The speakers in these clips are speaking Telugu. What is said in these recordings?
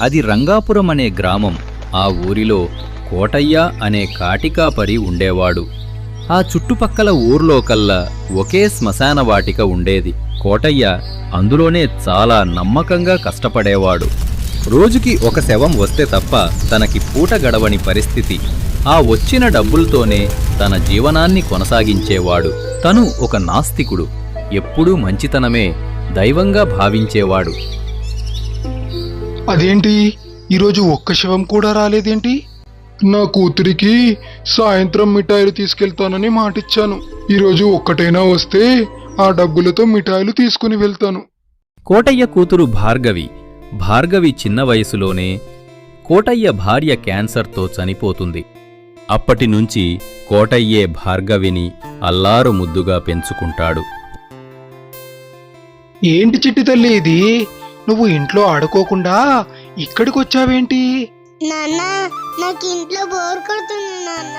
అది రంగాపురం అనే గ్రామం. ఆ ఊరిలో కోటయ్య అనే కాటికాపరి ఉండేవాడు. ఆ చుట్టుపక్కల ఊర్లోకల్లా ఒకే శ్మశాన వాటిక ఉండేది. కోటయ్య అందులోనే చాలా నమ్మకంగా కష్టపడేవాడు. రోజుకి ఒక శవం వస్తే తప్ప తనకి పూట గడవని పరిస్థితి. ఆ వచ్చిన డబ్బులతోనే తన జీవనాన్ని కొనసాగించేవాడు. తను ఒక నాస్తికుడు. ఎప్పుడూ మంచితనమే దైవంగా భావించేవాడు. అదేంటి ఈరోజు ఒక్క శవం కూడా రాలేదేంటి? నా కూతురికి సాయంత్రం మిఠాయిలు తీసుకెళ్తానని మాటిచ్చాను. ఈరోజు ఒక్కటైనా వస్తే ఆ డబ్బులతో మిఠాయిలు తీసుకుని వెళ్తాను. కోటయ్య కూతురు భార్గవి చిన్న వయసులోనే కోటయ్య భార్య క్యాన్సర్తో చనిపోతుంది. అప్పటినుంచి కోటయ్యే భార్గవిని అల్లారు ముద్దుగా పెంచుకుంటాడు. ఏంటి చిట్టి తల్లి ఇది? నువ్వు ఇంట్లో ఆడుకోకుండా ఇక్కడికొచ్చావేంటి? నాన్న, నాకు ఇంట్లో బోర్ కొడుతుంది నాన్న,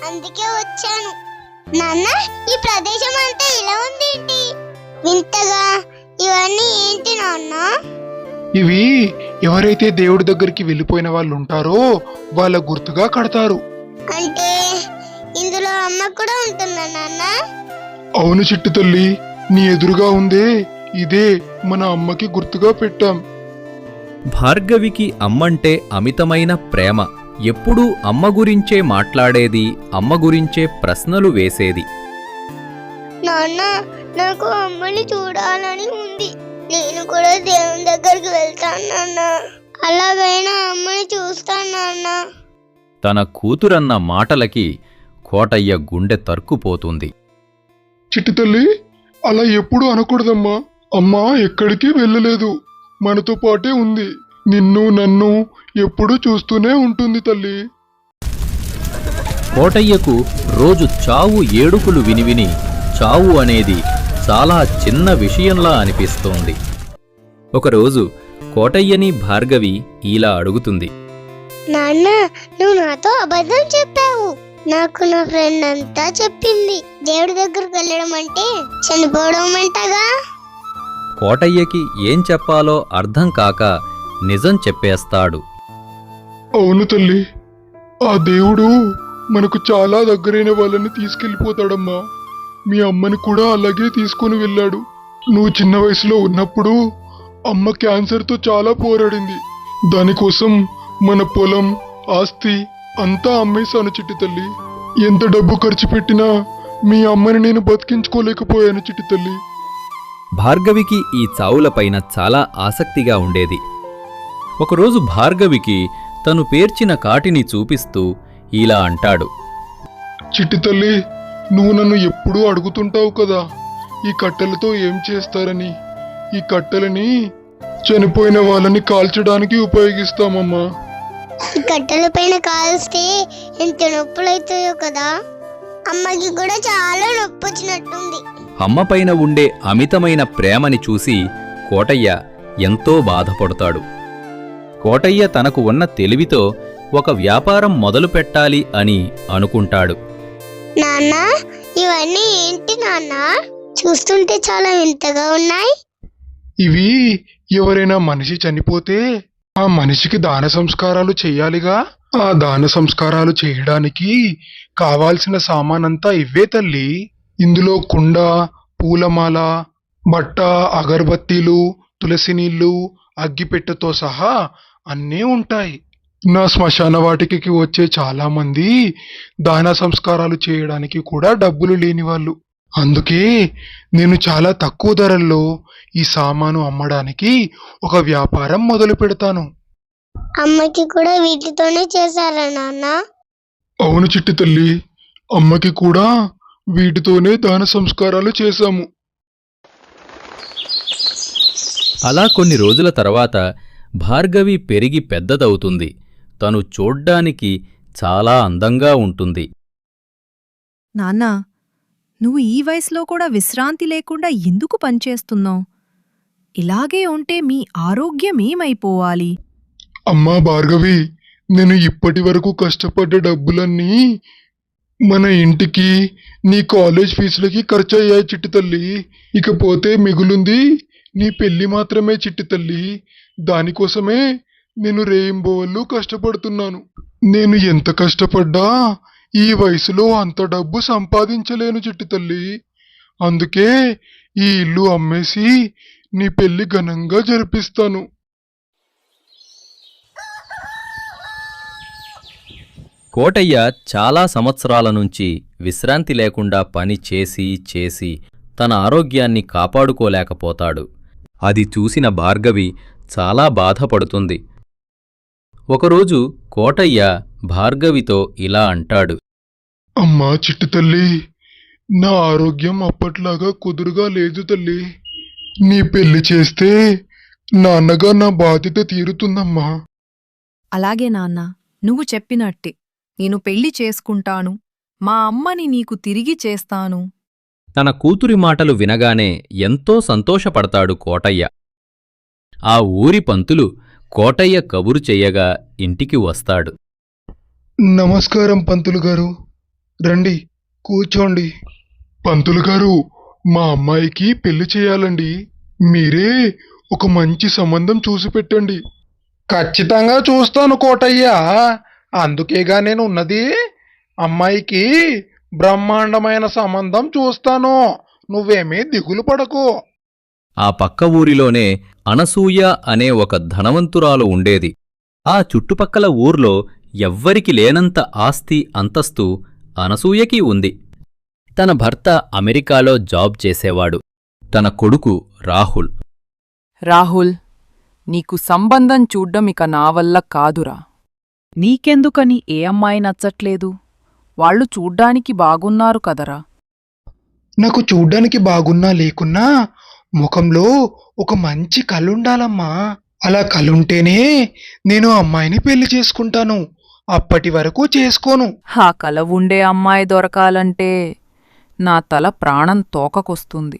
అందుకే వచ్చాను. నాన్న, ఈ ప్రదేశం అంతా ఇలా ఉంది ఏంటి? వింతగా ఇవన్నీ ఏంటి నాన్న? ఇవి ఎవరైతే దేవుడి దగ్గరికి వెళ్ళిపోయిన వాళ్ళు ఉంటారో వాళ్ళ గుర్తుగా కడతారు. అంటే ఇందులో అమ్మ కూడా ఉంటుందా నాన్న? అవును చిట్టి తల్లి, నీ ఎదురుగా ఉందే ఇదే మన అమ్మకి గుర్తుగా పెట్టాం. భార్గవికి అమ్మంటే అమితమైన ప్రేమ. ఎప్పుడూ అమ్మ గురించే మాట్లాడేది, అమ్మ గురించే ప్రశ్నలు వేసేది. నాన్న, నాకు అమ్మని చూడాలని ఉంది. నేను కూడా దేవుని దగ్గరికి వెళ్తాను నాన్న. అలాగైనా అమ్మని చూస్తాను నాన్న. తన కూతురన్న మాటలకి కోటయ్య గుండె తరుక్కుపోతుంది. చిట్టి తల్లి, అలా ఎప్పుడు అనకూడదమ్మా. అమ్మా ఎక్కడికి వెళ్ళలేదు, మనతో పాటే ఉంది. నిన్ను నన్ను ఎప్పుడూ చూస్తూనే ఉంటుంది తల్లి. కోటయ్యకు రోజు చావు ఏడుపులు విని చావు అనేది చాలా చిన్న విషయంలా అనిపిస్తోంది. ఒకరోజు కోటయ్యని భార్గవి ఇలా అడుగుతుంది. నాన్న, నువ్వు నాతో అబద్ధం చెప్పావు. నాకు నా ఫ్రెండ్ అంతా చెప్పింది. దేవుడి దగ్గరకు వెళ్ళడం అంటే చనిపోవడం అంటగా. కోటయ్యకి ఏం చెప్పాలో అర్థం కాక నిజం చెప్పేస్తాడు. అవును తల్లి, ఆ దేవుడు మనకు చాలా దగ్గరైన వాళ్ళని తీసుకెళ్ళిపోతాడమ్మా. మీ అమ్మని కూడా అలాగే తీసుకుని వెళ్ళాడు. నువ్వు చిన్న వయసులో ఉన్నప్పుడు అమ్మ క్యాన్సర్తో చాలా పోరాడింది. దానికోసం మన పొలం, ఆస్తి అంతా అమ్మేశాను చిట్టి తల్లి. ఎంత డబ్బు ఖర్చు పెట్టినా మీ అమ్మని నేను బతికించుకోలేకపోయాను చిట్టి తల్లి. భార్గవికి ఈ చావులపైన చాలా ఆసక్తిగా ఉండేది. ఒకరోజు భార్గవికి తను పేర్చిన కాటిని చూపిస్తూ ఇలా అంటాడు. చిట్టి తల్లి, నువ్వు నన్ను ఎప్పుడూ అడుగుతుంటావు కదా ఈ కట్టెలతో ఏం చేస్తారని. ఈ కట్టెలని చనిపోయిన వాళ్ళని కాల్చడానికి ఉపయోగిస్తామమ్మా. ఈ కట్టెల పైన కాల్స్తే ఎంత నొప్పులైతాయో కదా. అమ్మకి కూడా చాలా నొప్పి వచ్చినట్టుంది. అమ్మపైన ఉండే అమితమైన ప్రేమని చూసి కోటయ్య ఎంతో బాధపడతాడు. కోటయ్య తనకు ఉన్న తెలివితో ఒక వ్యాపారం మొదలుపెట్టాలి అని అనుకుంటాడు. నాన్న, ఇవన్నీ ఏంటి నాన్న? చూస్తుంటే చాలా వింతగా ఉన్నాయి. ఇవి ఎవరైనా మనిషి చనిపోతే ఆ మనిషికి దాన సంస్కారాలు చెయ్యాలిగా. ఆ దాన సంస్కారాలు చేయడానికి కావాల్సిన సామానంతా ఇవ్వే తల్లి. ఇందులో కుండ, పూలమాల, బట్ట, అగరబత్తీలు, తులసి నీళ్లు, అగ్గిపెట్టెతో సహా అన్నీ ఉంటాయి. నా శ్మశాన వాటికి వచ్చే చాలా మంది దాన సంస్కారాలు చేయడానికి కూడా డబ్బులు లేని వాళ్ళు. అందుకే నేను చాలా తక్కువ ధరల్లో ఈ సామాను అమ్మడానికి ఒక వ్యాపారం మొదలు పెడతాను. అమ్మకి కూడా వీటితోనే చేశారా నాన్న? అవును చిట్టి తల్లి, అమ్మకి కూడా వీటితోనే దాన సంస్కారాలు చేశాము. అలా కొన్ని రోజుల తర్వాత భార్గవి పెరిగి పెద్దదవుతుంది. తను చూడ్డానికి చాలా అందంగా ఉంటుంది. నాన్నా, నువ్వు ఈ వయసులో కూడా విశ్రాంతి లేకుండా ఎందుకు పనిచేస్తున్నావు? ఇలాగే ఉంటే మీ ఆరోగ్యమేమైపోవాలి? అమ్మా భార్గవి, నేను ఇప్పటి వరకు కష్టపడ్డ డబ్బులన్నీ మన ఇంటికి, నీ కాలేజ్ ఫీజులకి ఖర్చయ్యాయి చిట్టి తల్లి. ఇకపోతే మిగులుంది నీ పెళ్లి మాత్రమే చిట్టి తల్లి. దానికోసమే నేను రేయింబవళ్ళు కష్టపడుతున్నాను. నేను ఎంత కష్టపడ్డా ఈ వయసులో అంత డబ్బు సంపాదించలేను చిట్టి తల్లి. అందుకే ఈ ఇల్లు అమ్మేసి నీ పెళ్లి ఘనంగా జరిపిస్తాను. కోటయ్య చాలా సంవత్సరాల నుంచి విశ్రాంతి లేకుండా పని చేసి చేసి తన ఆరోగ్యాన్ని కాపాడుకోలేకపోతాడు. అది చూసిన భార్గవి చాలా బాధపడుతుంది. ఒకరోజు కోటయ్య భార్గవితో ఇలా అంటాడు. అమ్మా చిట్టి తల్లి, నా ఆరోగ్యం అప్పట్లాగా కుదురుగా లేదు తల్లి. నీ పెళ్లి చేస్తే నాన్నగా నా బాధ్యత తీరుతుందమ్మా. అలాగే నాన్న, నువ్వు చెప్పినట్టే నేను పెళ్లి చేసుకుంటాను. మా అమ్మని నీకు తిరిగి చేస్తాను. తన కూతురి మాటలు వినగానే ఎంతో సంతోషపడతాడు కోటయ్య. ఆ ఊరి పంతులు కోటయ్య కబురు చెయ్యగా ఇంటికి వస్తాడు. నమస్కారం పంతులు గారు, రండి కూర్చోండి. పంతులు గారు, మా అమ్మాయికి పెళ్లి చేయాలండి. మీరే ఒక మంచి సంబంధం చూసి పెట్టండి. ఖచ్చితంగా చూస్తాను కోటయ్య, అందుకేగా నేను ఉన్నది. అమ్మాయికి బ్రహ్మాండమైన సంబంధం చూస్తాను, నువ్వేమీ దిగులు పడకు. ఆ పక్క ఊరిలోనే అనసూయ అనే ఒక ధనవంతురాలు ఉండేది. ఆ చుట్టుపక్కల ఊర్లో ఎవ్వరికి లేనంత ఆస్తి అంతస్తు అనసూయకి ఉంది. తన భర్త అమెరికాలో జాబ్ చేసేవాడు. తన కొడుకు రాహుల్. రాహుల్, నీకు సంబంధం చూడ్డం ఇక నా వల్ల కాదురా. నీకెందుకని ఏ అమ్మాయి నచ్చట్లేదు? వాళ్ళు చూడ్డానికి బాగున్నారు కదరా. నాకు చూడ్డానికి బాగున్నా లేకున్నా ముఖంలో ఒక మంచి కళ్ళుండాలమ్మా. అలా కళ్ళుంటేనే నేను అమ్మాయిని పెళ్లి చేసుకుంటాను, అప్పటి వరకు చేసుకోను. ఆ కల ఉండే అమ్మాయి దొరకాలంటే నా తల ప్రాణం తోకకొస్తుంది.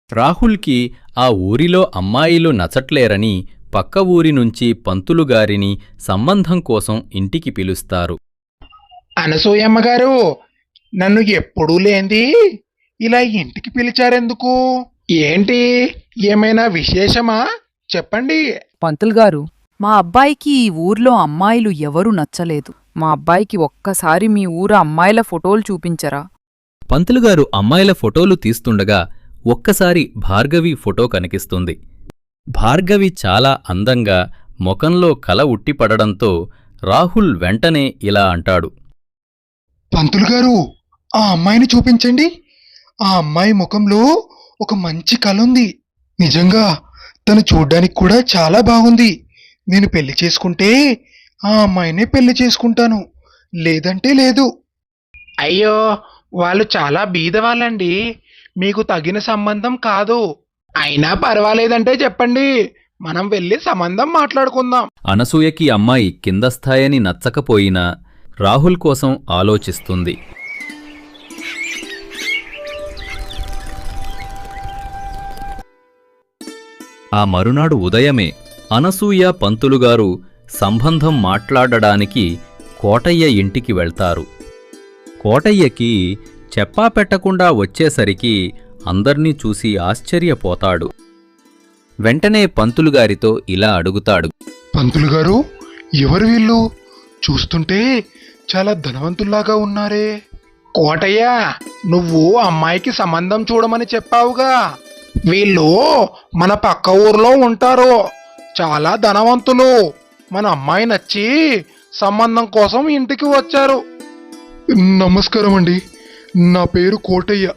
రాహుల్కి ఆ ఊరిలో అమ్మాయిలు నచ్చట్లేరని పక్క ఊరి నుంచి పంతులుగారిని సంబంధం కోసం ఇంటికి పిలుస్తారు. అనసూయమ్మగారు, నన్ను ఎప్పుడూ లేంది ఇలా ఇంటికి పిలిచారెందుకు? ఏంటి, ఏమైనా విశేషమా? చెప్పండి. పంతులుగారు, మా అబ్బాయికి ఈ ఊర్లో అమ్మాయిలు ఎవరూ నచ్చలేదు. మా అబ్బాయికి ఒక్కసారి మీ ఊరు అమ్మాయిల ఫోటోలు చూపించరా? పంతులుగారు అమ్మాయిల ఫోటోలు తీస్తుండగా ఒక్కసారి భార్గవి ఫోటో కనిపిస్తుంది. భార్గవి చాలా అందంగా ముఖంలో కల ఉట్టిపడడంతో రాహుల్ వెంటనే ఇలా అంటాడు. పంతులు గారు, ఆ అమ్మాయిని చూపించండి. ఆ అమ్మాయి ముఖంలో ఒక మంచి కళ ఉంది. నిజంగా తను చూడ్డానికి కూడా చాలా బాగుంది. నేను పెళ్లి చేసుకుంటే ఆ అమ్మాయినే పెళ్లి చేసుకుంటాను, లేదంటే లేదు. అయ్యో, వాళ్ళు చాలా బీదవాళ్ళండి, మీకు తగిన సంబంధం కాదు. అయినా పర్వాలేదంటే చెప్పండి, మనం వెళ్ళి సంబంధం మాట్లాడుకుందాం. అనసూయకి అమ్మాయి కింద స్థాయిని నచ్చకపోయినా రాహుల్ కోసం ఆలోచిస్తుంది. ఆ మరునాడు ఉదయమే అనసూయ పంతులుగారు సంబంధం మాట్లాడడానికి కోటయ్య ఇంటికి వెళ్తారు. కోటయ్యకి చెప్పాపెట్టకుండా వచ్చేసరికి అందర్నీ చూసి ఆశ్చర్యపోతాడు. వెంటనే పంతులుగారితో ఇలా అడుగుతాడు. పంతులు గారు, ఎవరు వీళ్ళు? చూస్తుంటే చాలా ధనవంతుల్లాగా ఉన్నారే. కోటయ్య, నువ్వు అమ్మాయికి సంబంధం చూడమని చెప్పావుగా. వీళ్ళు మన పక్క ఊర్లో ఉంటారు, చాలా ధనవంతులు. మన అమ్మాయి నచ్చి సంబంధం కోసం ఇంటికి వచ్చారు. నమస్కారం అండి, నా పేరు కోటయ్య.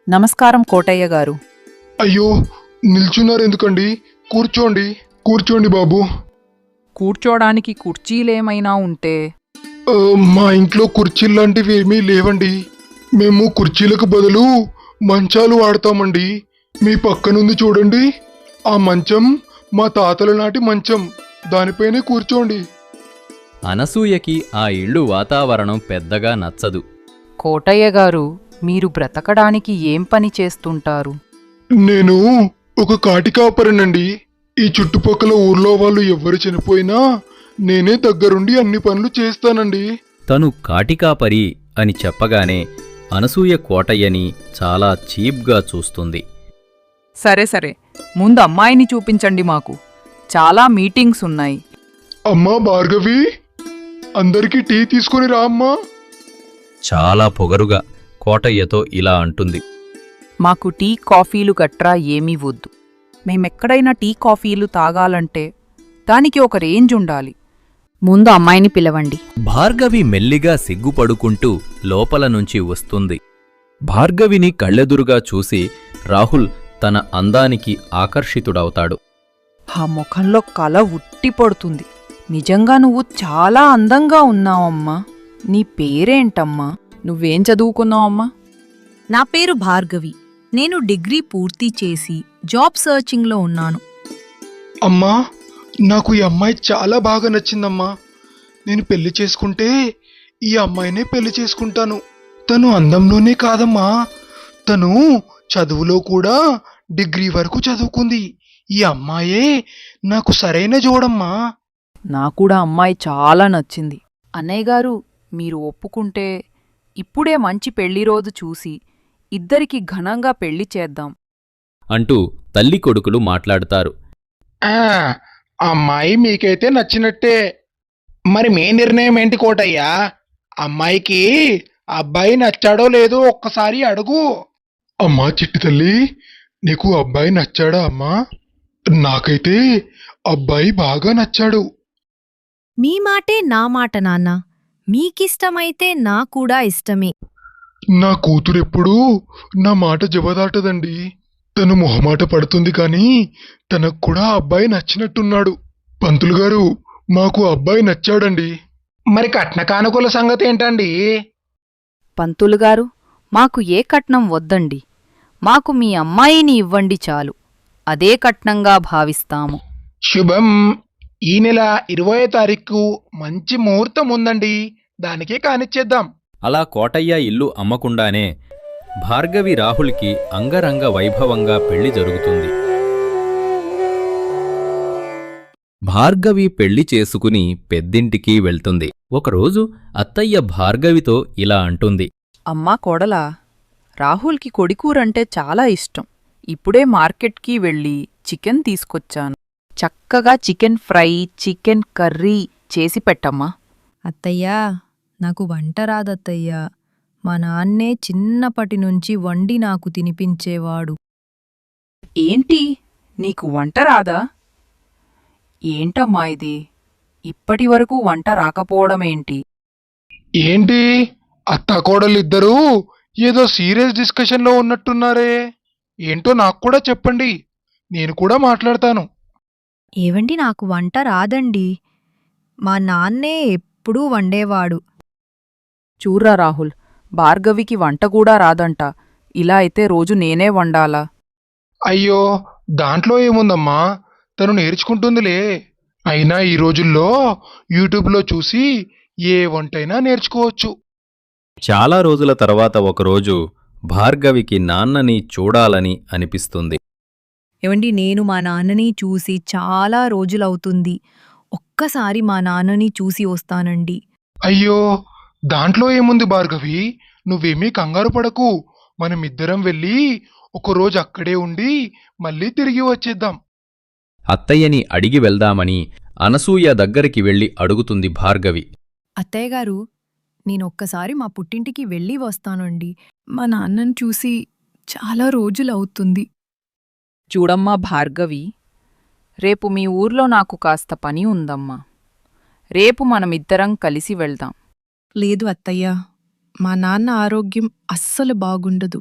నమస్కారం కోటయ్య గారు. అయ్యో, నిల్చున్నారు ఎందుకండి? కూర్చోండి, కూర్చోండి బాబు. కూర్చోడానికి కుర్చీలేమైనా ఉంటే? మా ఇంట్లో కుర్చీలాంటివి ఏమీ లేవండి. మేము కుర్చీలకు బదులు మంచాలు వాడతామండి. మీ పక్కనుంది చూడండి, ఆ మంచం మా తాతల నాటి మంచం, దానిపైనే కూర్చోండి. అనసూయకి ఆ ఇళ్ళు వాతావరణం పెద్దగా నచ్చదు. కోటయ్య గారు, మీరు బ్రతకడానికి ఏం పని చేస్తుంటారు? నేను ఒక కాటికాపరనండి. ఈ చుట్టుపక్కల ఊర్లో వాళ్ళు ఎవ్వరు చనిపోయినా నేనే దగ్గరుండి అన్ని పనులు చేస్తానండి. తను కాటికాపరి అని చెప్పగానే అనసూయ కోటయ్యని చాలా చీప్గా చూస్తుంది. సరే సరే, ముందు అమ్మాయిని చూపించండి మాకు. చాలా మీటింగ్స్ ఉన్నాయి. అమ్మా భార్గవి, అందరికీ టీ తీసుకుని రా అమ్మా. చాలా పొగరుగా కోటయ్యతో ఇలా అంటుంది. మాకు టీ కాఫీలు గట్రా ఏమీ వద్దు. మేమెక్కడైనా టీ కాఫీలు తాగాలంటే దానికి ఒక రేంజ్ ఉండాలి. ముందు అమ్మాయిని పిలవండి. భార్గవి మెల్లిగా సిగ్గుపడుకుంటూ లోపల నుంచి వస్తుంది. భార్గవిని కళ్ళెదురుగా చూసి రాహుల్ తన అందానికి ఆకర్షితుడవుతాడు. ఆ ముఖంలో కల ఉట్టిపడుతుంది. నిజంగా నువ్వు చాలా అందంగా ఉన్నావమ్మా. నీ పేరేంటమ్మా? నువ్వేం చదువుకున్నావమ్మా? నా పేరు భార్గవి. నేను డిగ్రీ పూర్తి చేసి జాబ్ సర్చింగ్లో ఉన్నాను. అమ్మా, నాకు ఈ అమ్మాయి చాలా బాగా నచ్చిందమ్మా. నేను పెళ్లి చేసుకుంటే ఈ అమ్మాయినే పెళ్లి చేసుకుంటాను. తను అందంలోనే కాదమ్మా, తను చదువులో కూడా డిగ్రీ వరకు చదువుకుంది. ఈ అమ్మాయే నాకు సరైన జోడమ్మా. నాకూడా అమ్మాయి చాలా నచ్చింది. అన్నయ్య గారు, మీరు ఒప్పుకుంటే ఇప్పుడే మంచి పెళ్లి రోజు చూసి ఇద్దరికి ఘనంగా పెళ్లి చేద్దాం అంటూ తల్లి కొడుకులు మాట్లాడుతారు. అమ్మాయి మీకైతే నచ్చినట్టే. మరి మీ నిర్ణయం ఏంటి కోటయ్యా? అమ్మాయికి అబ్బాయి నచ్చాడో లేదో ఒక్కసారి అడుగు. అమ్మా చిట్టి తల్లి, నీకు అబ్బాయి నచ్చాడా అమ్మా? నాకైతే అబ్బాయి బాగా నచ్చాడు. మీ మాటే నా మాట నాన్న. మీకిష్టమైతే నా కూడా ఇష్టమే. నా కూతురెప్పుడూ నా మాట జవదాటదండి. తను మొహమాట పడుతుంది కానీ తనకు కూడా అబ్బాయి నచ్చినట్టున్నాడు. పంతులు గారు, మాకు అబ్బాయి నచ్చాడండి. మరి కట్న కానుకల సంగతి ఏంటండి? పంతులుగారు, మాకు ఏ కట్నం వద్దండి. మాకు మీ అమ్మాయిని ఇవ్వండి చాలు. అదే కట్నంగా భావిస్తాము. శుభం. ఈ నెల 20వ తారీఖు మంచి ముహూర్తం ఉందండి, దానికే కానిచ్చేద్దాం. అలా కోటయ్య ఇల్లు అమ్మకుండానే భార్గవి రాహుల్కి అంగరంగ వైభవంగా పెళ్లి జరుగుతుంది. భార్గవి పెళ్లి చేసుకుని పెద్దింటికి వెళ్తుంది. ఒకరోజు అత్తయ్య భార్గవితో ఇలా అంటుంది. అమ్మా కోడలా, రాహుల్కి కొడికూరంటే చాలా ఇష్టం. ఇప్పుడే మార్కెట్కి వెళ్ళి చికెన్ తీసుకొచ్చాను. చక్కగా చికెన్ ఫ్రై, చికెన్ కర్రీ చేసి పెట్టమ్మా. అత్తయ్యా, నాకు వంట రాదత్తయ్యా. మా నాన్నే చిన్నప్పటి నుంచి వండి నాకు తినిపించేవాడు. ఏంటి, నీకు వంట రాదా? ఏంటమ్మా ఇది? ఇప్పటివరకు వంట రాకపోవడమేంటి? ఏంటి, అత్తాకోడలిద్దరూ ఏదో సీరియస్ డిస్కషన్లో ఉన్నట్టున్నారే. ఏంటో నాకు కూడా చెప్పండి, నేను కూడా మాట్లాడతాను. ఏవండి, నాకు వంట రాదండి. మా నాన్నే ఎప్పుడూ వండేవాడు. చూర్రా రాహుల్, భార్గవికి వంట కూడా రాదంట. ఇలా అయితే రోజు నేనే వండాలా? అయ్యో, దాంట్లో ఏముందమ్మా, తను నేర్చుకుంటుందిలే. అయినా ఈ రోజుల్లో యూట్యూబ్లో చూసి ఏ వంటైనా నేర్చుకోవచ్చు. చాలా రోజుల తర్వాత ఒకరోజు భార్గవికి నాన్నని చూడాలని అనిపిస్తుంది. ఏవండి, నేను మా నాన్నని చూసి చాలా రోజులవుతుంది. ఒక్కసారి మా నాన్నని చూసి వస్తానండి. అయ్యో, దాంట్లో ఏముంది భార్గవి, నువ్వేమీ కంగారు పడకు. మనమిద్దరం వెళ్ళి ఒకరోజు అక్కడే ఉండి మళ్ళీ తిరిగి వచ్చేద్దాం. అత్తయ్యని అడిగి వెళ్దామని అనసూయ దగ్గరికి వెళ్లి అడుగుతుంది భార్గవి. అత్తయ్యగారు, నేనొక్కసారి మా పుట్టింటికి వెళ్ళి వస్తానండి. మా నాన్నని చూసి చాలా రోజులవుతుంది. చూడమ్మా భార్గవి, రేపు మీ ఊర్లో నాకు కాస్త పని ఉందమ్మా. రేపు మనమిద్దరం కలిసి వెళ్దాం. లేదు అత్తయ్యా, మా నాన్న ఆరోగ్యం అస్సలు బాగుండదు.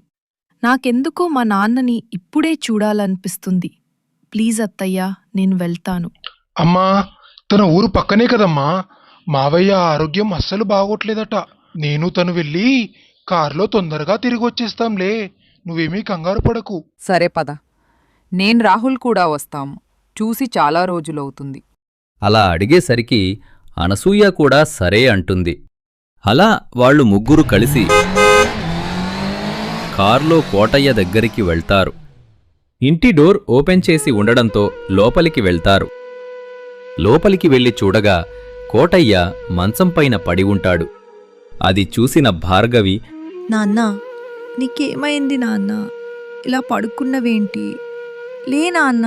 నాకెందుకో మా నాన్నని ఇప్పుడే చూడాలనిపిస్తుంది. ప్లీజ్ అత్తయ్యా, నేను వెళ్తాను. అమ్మా, తన ఊరు పక్కనే కదమ్మా. మావయ్య ఆరోగ్యం అస్సలు బాగోట్లేదట. నేను తను వెళ్ళి కారులో తొందరగా తిరిగి వచ్చేస్తాంలే, నువ్వేమీ కంగారు పడకు. సరే పద, నేను రాహుల్ కూడా వస్తాము. చూసి చాలా రోజులవుతుంది. అలా అడిగేసరికి అనసూయ కూడా సరే అంటుంది. అలా వాళ్ళు ముగ్గురు కలిసి కార్లో కోటయ్య దగ్గరికి వెళ్తారు. ఇంటి డోర్ ఓపెన్ చేసి ఉండడంతో లోపలికి వెళ్తారు. లోపలికి వెళ్లి చూడగా కోటయ్య మంచంపైన పడి ఉంటాడు. అది చూసిన భార్గవి, నాన్న, నీకేమైంది నాన్న? ఇలా పడుకున్నవేంటి? లే నాన్న,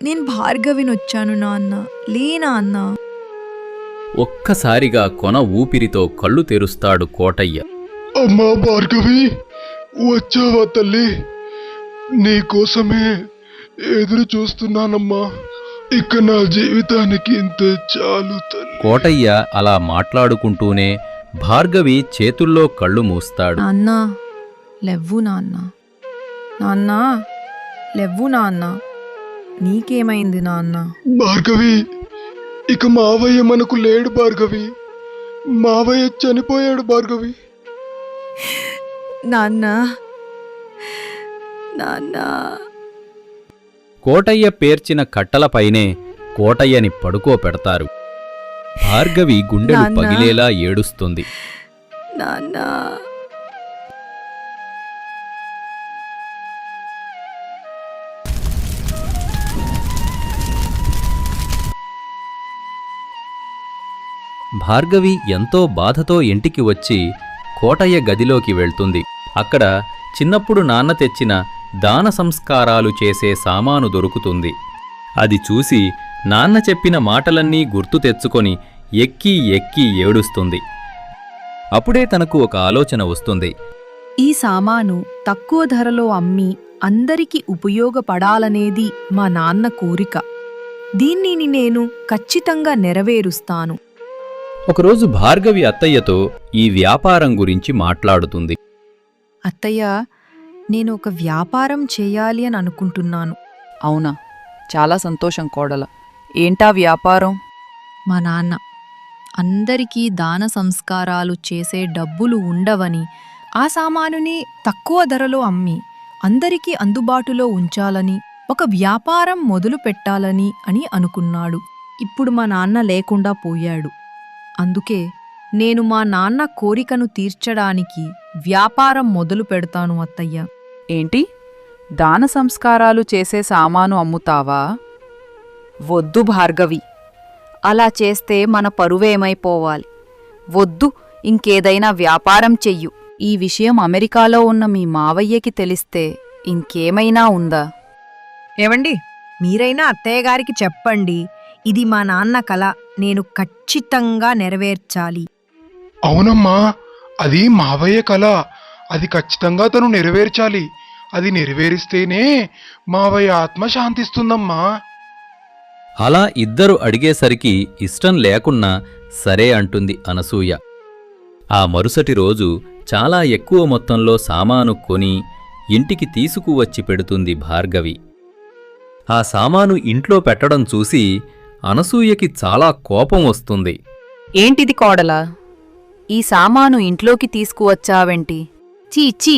నేను భార్గవినొచ్చాను నాన్న. లే నాన్న. ఒక్కసారిగా కొన ఊపిరితో కళ్ళు తెరుస్తాడు కోటయ్య. అమ్మా భార్గవి, వచ్చావా తల్లి? నీకోసమే ఎదురు చూస్తున్నానమ్మా. ఇక నా జీవితానికి ఇంతే చాలు తల్లి. కోటయ్య అలా మాట్లాడుకుంటూనే భార్గవి చేతుల్లో కళ్ళు మూస్తాడు. నాన్న లెవ్వు నాన్న. నాన్న లెవ్వు నాన్న. నీకేమైంది నాన్న? భార్గవి, ఇక మావయ్య మనకు లేడు భార్గవి. మావయ్య చనిపోయాడు భార్గవి. నాన్న నాన్న. కోటయ్య పేర్చిన కట్టలపైనే కోటయ్యని పడుకోపెడతారు. భార్గవి గుండెలు నాన్నా. పగిలేలా ఏడుస్తుంది. నాన్న. భార్గవి ఎంతో బాధతో ఇంటికి వచ్చి కోటయ్య గదిలోకి వెళ్తుంది. అక్కడ చిన్నప్పుడు నాన్న తెచ్చిన దాన సంస్కారాలు చేసే సామాను దొరుకుతుంది. అది చూసి నాన్న చెప్పిన మాటలన్నీ గుర్తు తెచ్చుకొని ఎక్కి ఎక్కి ఏడుస్తుంది. అప్పుడే తనకు ఒక ఆలోచన వస్తుంది. ఈ సామాను తక్కువ ధరలో అమ్మి అందరికీ ఉపయోగపడాలనేది మా నాన్న కోరిక. దీనిని నేను ఖచ్చితంగా నెరవేరుస్తాను. ఒకరోజు భార్గవి అత్తయ్యతో ఈ వ్యాపారం గురించి మాట్లాడుతుంది. అత్తయ్య, నేను ఒక వ్యాపారం చేయాలి అని అనుకుంటున్నాను. అవునా? చాలా సంతోషం కోడల. ఏంటా వ్యాపారం? మా నాన్న అందరికీ దాన సంస్కారాలు చేసే డబ్బులు ఉండవని ఆ సామానుని తక్కువ ధరలో అమ్మి అందరికీ అందుబాటులో ఉంచాలని ఒక వ్యాపారం మొదలు పెట్టాలని అని అనుకున్నాడు. ఇప్పుడు మా నాన్న లేకుండా పోయాడు. అందుకే నేను మా నాన్న కోరికను తీర్చడానికి వ్యాపారం మొదలు పెడతాను అత్తయ్య. ఏంటి? దాన సంస్కారాలు చేసే సామాను అమ్ముతావా? వద్దు భార్గవి, అలా చేస్తే మన పరువేమైపోవాలి. వద్దు, ఇంకేదైనా వ్యాపారం చెయ్యు. ఈ విషయం అమెరికాలో ఉన్న మీ మావయ్యకి తెలిస్తే ఇంకేమైనా ఉందా? ఏవండి, మీరైనా అత్తయ్య గారికి చెప్పండి, ఇది మా నాన్న కల, నేను ఖచ్చితంగా నెరవేర్చాలి. అవునమ్మా, అది మావయ్య కల. అది ఖచ్చితంగా తను నెరవేర్చాలి. అది నెరవేరిస్తేనే మావయ్య ఆత్మ శాంతిస్తుందమ్మా. అలా ఇద్దరు అడిగేసరికి ఇష్టం లేకున్నా సరే అంటుంది అనసూయ. ఆ మరుసటి రోజు చాలా ఎక్కువ మొత్తంలో సామాను కొని ఇంటికి తీసుకువచ్చి పెడుతుంది భార్గవి. ఆ సామాను ఇంట్లో పెట్టడం చూసి అనసూయకి చాలా కోపం వస్తుంది. ఏంటిది కోడలా? ఈ సామాను ఇంట్లోకి తీసుకువచ్చావేంటి? చీ,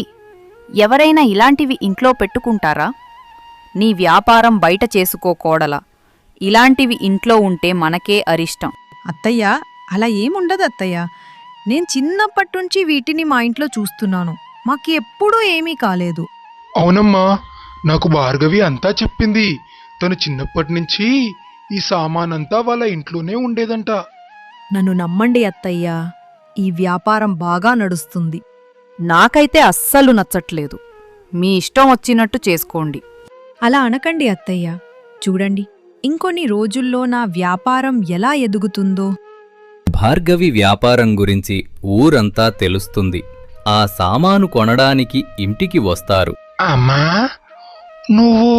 ఎవరైనా ఇలాంటివి ఇంట్లో పెట్టుకుంటారా? నీ వ్యాపారం బయట చేసుకో కోడలా. ఇలాంటివి ఇంట్లో ఉంటే మనకే అరిష్టం. అత్తయ్య, అలా ఏముండదు అత్తయ్య. నేను చిన్నప్పట్నుంచి వీటిని మా ఇంట్లో చూస్తున్నాను. మాకు ఎప్పుడూ ఏమీ కాలేదు. అవునమ్మా, నాకు భార్గవి అంతా చెప్పింది. తను చిన్నప్పటి నుంచి ఈ సామానంతా వాళ్ళ ఇంట్లోనే ఉండేదంట. నన్ను నమ్మండి అత్తయ్య, ఈ వ్యాపారం బాగా నడుస్తుంది. నాకైతే అస్సలు నచ్చట్లేదు. మీ ఇష్టం వచ్చినట్టు చేసుకోండి. అలా అనకండి అత్తయ్య. చూడండి, ఇంకొన్ని రోజుల్లో నా వ్యాపారం ఎలా ఎదుగుతుందో. భార్గవి వ్యాపారం గురించి ఊరంతా తెలుస్తుంది. ఆ సామాను కొనడానికి ఇంటికి వస్తారు. అమ్మా, నువ్వు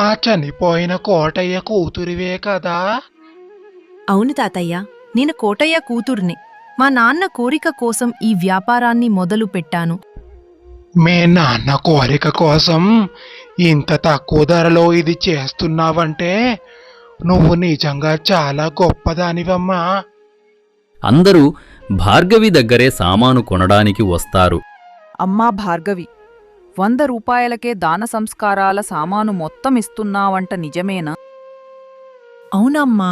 ఆ చనిపోయిన కోటయ్య కూతురివే కదా? అవును తాతయ్య, నేను కోటయ్య కూతుర్నే. మా నాన్న కోరిక కోసం ఈ వ్యాపారాన్ని మొదలు పెట్టాను. మీ నాన్న కోరిక కోసం ఇంత తక్కువ ధరలో ఇది చేస్తున్నావంటే నువ్వు నిజంగా చాలా గొప్పదానివమ్మా. అందరూ భార్గవి దగ్గరే సామాను కొనడానికి వస్తారు. అమ్మా భార్గవి, 100 రూపాయలకే దాన సంస్కారాల సామాను మొత్తం ఇస్తున్నావంట నిజమేనా? అవునమ్మా,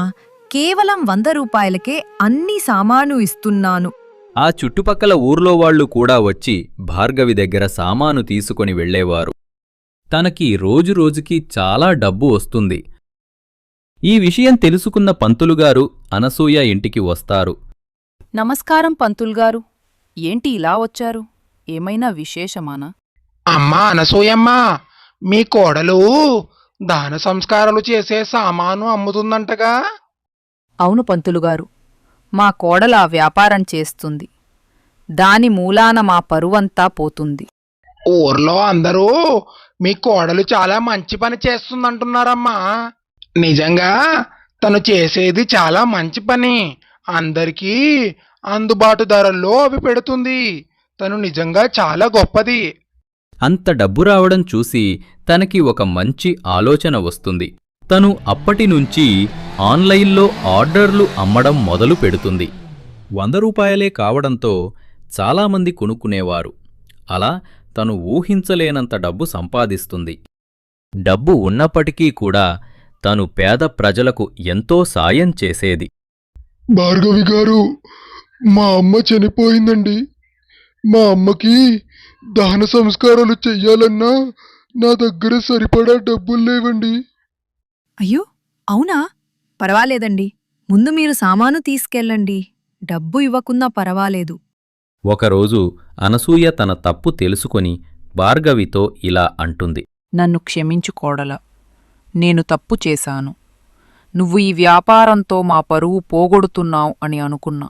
కేవలం 100 రూపాయలకే అన్ని సామాను ఇస్తున్నాను. ఆ చుట్టుపక్కల ఊర్లో వాళ్ళు కూడా వచ్చి భార్గవి దగ్గర సామాను తీసుకొని వెళ్ళేవారు. తనకి రోజురోజుకి చాలా డబ్బు వస్తుంది. ఈ విషయం తెలుసుకున్న పంతులుగారు అనసూయ ఇంటికి వస్తారు. నమస్కారం పంతుల్గారు. ఏంటి ఇలా వచ్చారు? ఏమైనా విశేషమానా? అమ్మా అనసూయమ్మా, మీ కోడలు దాన సంస్కారాలు చేసే సామాను అమ్ముతుందంటగా. అవును పంతులుగారు, మా కోడల ఆ వ్యాపారం చేస్తుంది. దాని మూలాన మా పరువంతా పోతుంది. ఊర్లో అందరూ మీ కోడలు చాలా మంచి పని చేస్తుందంటున్నారమ్మా. నిజంగా తను చేసేది చాలా మంచి పని. అందరికీ అందుబాటు ధరల్లో అవి పెడుతుంది. తను నిజంగా చాలా గొప్పది. అంత డబ్బు రావడం చూసి తనకి ఒక మంచి ఆలోచన వస్తుంది. తను అప్పటినుంచి ఆన్లైన్లో ఆర్డర్లు అమ్మడం మొదలు పెడుతుంది. 100 రూపాయలే కావడంతో చాలామంది కొనుక్కునేవారు. అలా తను ఊహించలేనంత డబ్బు సంపాదిస్తుంది. డబ్బు ఉన్నప్పటికీ కూడా తను పేద ప్రజలకు ఎంతో సాయం చేసేది. భార్గవి గారు, మా అమ్మ చనిపోయిందండి. మా అమ్మకి దహన సంస్కారాలు చెయ్యాలన్నా నా దగ్గర సరిపడా డబ్బులు లేవండి. అయ్యో అవునా? పర్వాలేదండి, ముందు మీరు సామాను తీసుకెళ్ళండి. డబ్బు ఇవ్వకున్నా పర్వాలేదు. ఒకరోజు అనసూయ తన తప్పు తెలుసుకొని భార్గవితో ఇలా అంటుంది. నన్ను క్షమించు కోడలా, నేను తప్పు చేశాను. నువ్వు ఈ వ్యాపారంతో మా పరువు పోగొడుతున్నావు అని అనుకున్నా.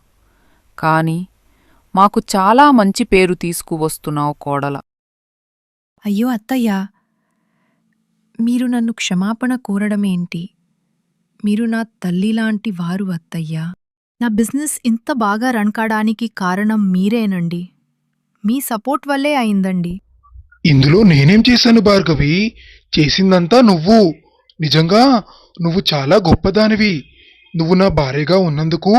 కాని మాకు చాలా మంచి పేరు తీసుకువస్తున్నావు కోడలా. అయ్యో అత్తయ్యా, మీరు నన్ను క్షమాపణ కోరడమేంటి? మీరు నా తల్లిలాంటి వారు అత్తయ్యా. నా బిజినెస్ ఇంత బాగా రన్ కాడానికి కారణం మీరేనండి. మీ సపోర్ట్ వల్లే అయిందండి. ఇందులో నేనేం చేశాను భార్గవి? చేసిందంతా నువ్వు. నిజంగా నువ్వు చాలా గొప్పదానివి. నువ్వు నా భార్యగా ఉన్నందుకు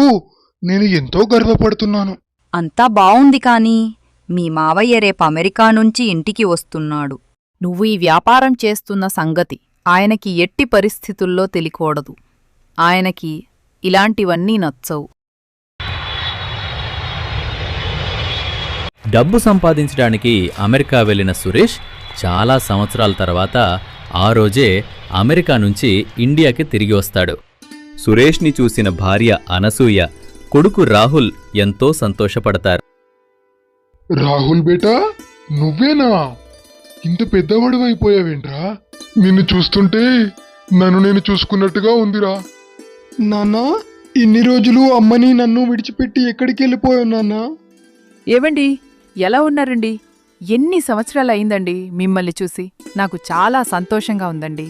నేను ఎంతో గర్వపడుతున్నాను. అంతా బావుంది కాని మీ మావయ్య రేపు అమెరికా నుంచి ఇంటికి వస్తున్నాడు. నువ్వు ఈ వ్యాపారం చేస్తున్న సంగతి ఆయనకి ఎట్టి పరిస్థితుల్లో తెలియకూడదు. ఆయనకి ఇలాంటివన్నీ నచ్చవు. డబ్బు సంపాదించడానికి అమెరికా వెళ్లిన సురేష్ చాలా సంవత్సరాల తర్వాత ఆ రోజే అమెరికా నుంచి ఇండియాకి తిరిగి వస్తాడు. సురేష్ని చూసిన భార్య అనసూయ, కొడుకు రాహుల్ ఎంతో సంతోషపడతారు. రాహుల్ బేటా, నువ్వేనా? ఇంత పెద్దవాడు అయిపోయావేంట్రా? నిన్ను చూస్తుంటే నన్ను నేను చూసుకున్నట్టుగా ఉందిరా. నాన్నా, ఇన్ని రోజులు అమ్మని నన్ను విడిచిపెట్టి ఎక్కడికి వెళ్ళిపోయావు నాన్నా? ఏవండి, ఎలా ఉన్నారండి? ఎన్ని సంవత్సరాలయిందండి మిమ్మల్ని చూసి. నాకు చాలా సంతోషంగా ఉందండి.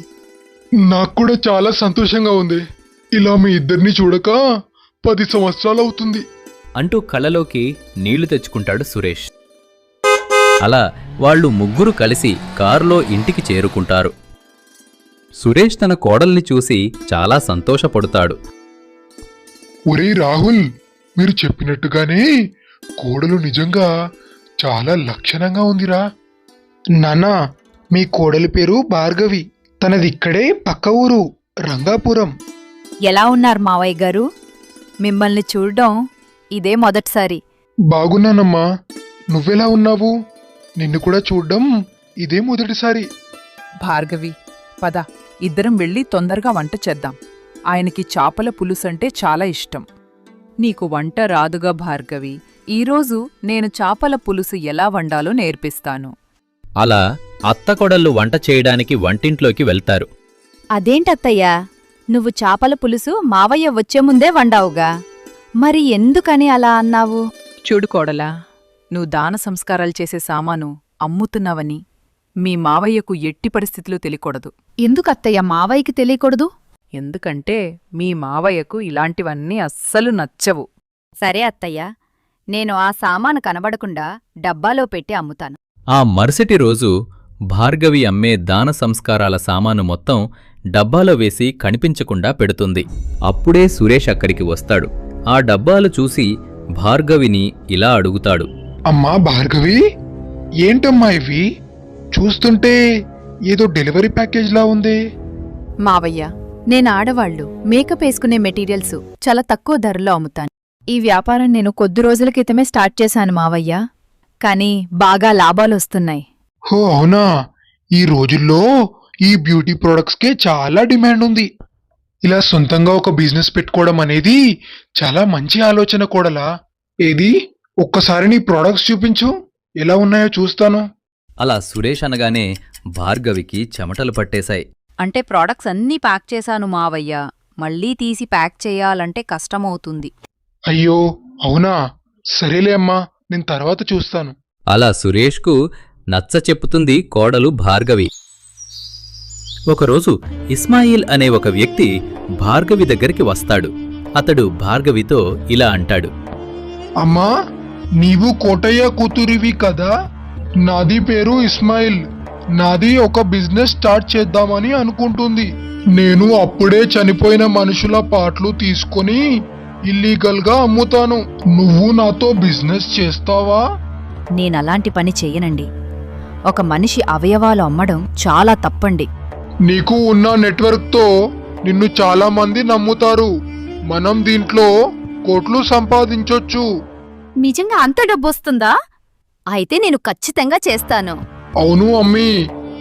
నాకు కూడా చాలా సంతోషంగా ఉంది. ఇలా మీ ఇద్దరిని చూడక 10 సంవత్సరాలవుతుంది. అంటూ కళ్ళలోకి నీళ్లు తెచ్చుకుంటాడు సురేష్. అలా వాళ్ళు ముగ్గురు కలిసి కారులో ఇంటికి చేరుకుంటారు. సురేష్ తన కోడల్ని చూసి చాలా సంతోషపడుతాడు. ఒరేయ్ రాహుల్, మీరు చెప్పినట్టుగానే కోడలు నిజంగా చాలా లక్షణంగా ఉందిరా. నాన్నా, మీ కోడలి పేరు భార్గవి. తనదిక్కడే పక్క ఊరు రంగాపురం. ఎలా ఉన్నారు మావయ్య గారు? మిమ్మల్ని చూడడం ఇదే మొదటిసారి. బాగున్నానమ్మా. నువ్వెలా ఉన్నావు? నిన్ను కూడా చూడ్డం ఇదే మొదటిసారి. భార్గవి, పద, ఇద్దరం వెళ్ళి తొందరగా వంట చేద్దాం. ఆయనకి చాపల పులుసంటే చాలా ఇష్టం. నీకు వంట రాదుగా భార్గవి. ఈరోజు నేను చాపల పులుసు ఎలా వండాలో నేర్పిస్తాను. అలా అత్తకొడళ్ళు వంట చేయడానికి వంటింట్లోకి వెళ్తారు. అదేంటత్తయ్యా, నువ్వు చాపల పులుసు మావయ్య వచ్చే ముందే వండావుగా, మరి ఎందుకని అలా అన్నావు? చూడు కోడలా, నువ్వు దాన సంస్కారాలు చేసే సామాను అమ్ముతున్నావని మీ మావయ్యకు ఎట్టి పరిస్థితులు తెలియకూడదు. ఎందుకత్తయ్య మావయ్యకి తెలియకూడదు? ఎందుకంటే మీ మావయ్యకు ఇలాంటివన్నీ అస్సలు నచ్చవు. సరే అత్తయ్య, నేను ఆ సామాను కనబడకుండా డబ్బాలో పెట్టి అమ్ముతాను. ఆ మరుసటి రోజు భార్గవి అమ్మే దాన సంస్కారాల సామాను మొత్తం డబ్బాలో వేసి కనిపించకుండా పెడుతుంది. అప్పుడే సురేష్ అక్కడికి వస్తాడు. ఆ డబ్బాలు చూసి భార్గవిని ఇలా అడుగుతాడు. అమ్మా భార్గవి, ఏంటమ్మా ఇవి? చూస్తుంటే ఏదో డెలివరీ ప్యాకేజ్లా ఉంది. మావయ్య, నేను ఆడవాళ్లు మేకప్ వేసుకునే మెటీరియల్స్ చాలా తక్కువ ధరలో అమ్ముతాను. ఈ వ్యాపారం నేను కొద్ది రోజుల క్రితమే స్టార్ట్ చేశాను మావయ్య, కానీ బాగా లాభాలొస్తున్నాయి. హో అవునా? ఈ రోజుల్లో ఈ బ్యూటీ ప్రొడక్ట్స్కే చాలా డిమాండ్ ఉంది. ఇలా సొంతంగా ఒక బిజినెస్ పెట్టుకోవడం అనేది చాలా మంచి ఆలోచన కూడలా. ఏది, ఒక్కసారి నీ ప్రొడక్ట్స్ చూపించు, ఎలా ఉన్నాయో చూస్తాను. అలా సురేష్ అనగానే భార్గవికి చెమటలు పట్టేశాయి. అంటే ప్రోడక్ట్స్ అన్నీ ప్యాక్ చేశాను మావయ్య. మళ్ళీ తీసి ప్యాక్ చేయాలంటే కష్టమవుతుంది. అయ్యో అవునా, సరేలే అమ్మా, నేను తర్వాత చూస్తాను. అలా సురేష్కు నచ్చ చెప్పుతుంది కోడలు భార్గవి. ఒకరోజు ఇస్మాయిల్ అనే ఒక వ్యక్తి భార్గవి దగ్గరికి వస్తాడు. అతడు భార్గవితో ఇలా అంటాడు. అమ్మా, నీవు కోటయ్య కూతురివి కదా? నాది పేరు ఇస్మాయిల్. నాది ఒక బిజినెస్ స్టార్ట్ చేద్దామని అనుకుంటుంది. నేను అప్పుడే చనిపోయిన మనుషుల పార్ట్లు తీసుకొని ఇల్లీగల్ గా అమ్ముతాను. నువ్వు నాతో బిజినెస్ చేస్తావా? నేనలాంటి పని చెయ్యనండి. ఒక మనిషి అవయవాలు అమ్మడం చాలా తప్పండి. నీకు ఉన్న నెట్వర్క్ తో నిన్ను చాలా మంది నమ్ముతారు. మనం దీంట్లో కోట్లు సంపాదించొచ్చు. నిజంగా అంత డబ్బొస్తుందా? అయితే నేను ఖచ్చితంగా చేస్తాను. అవును అమ్మీ,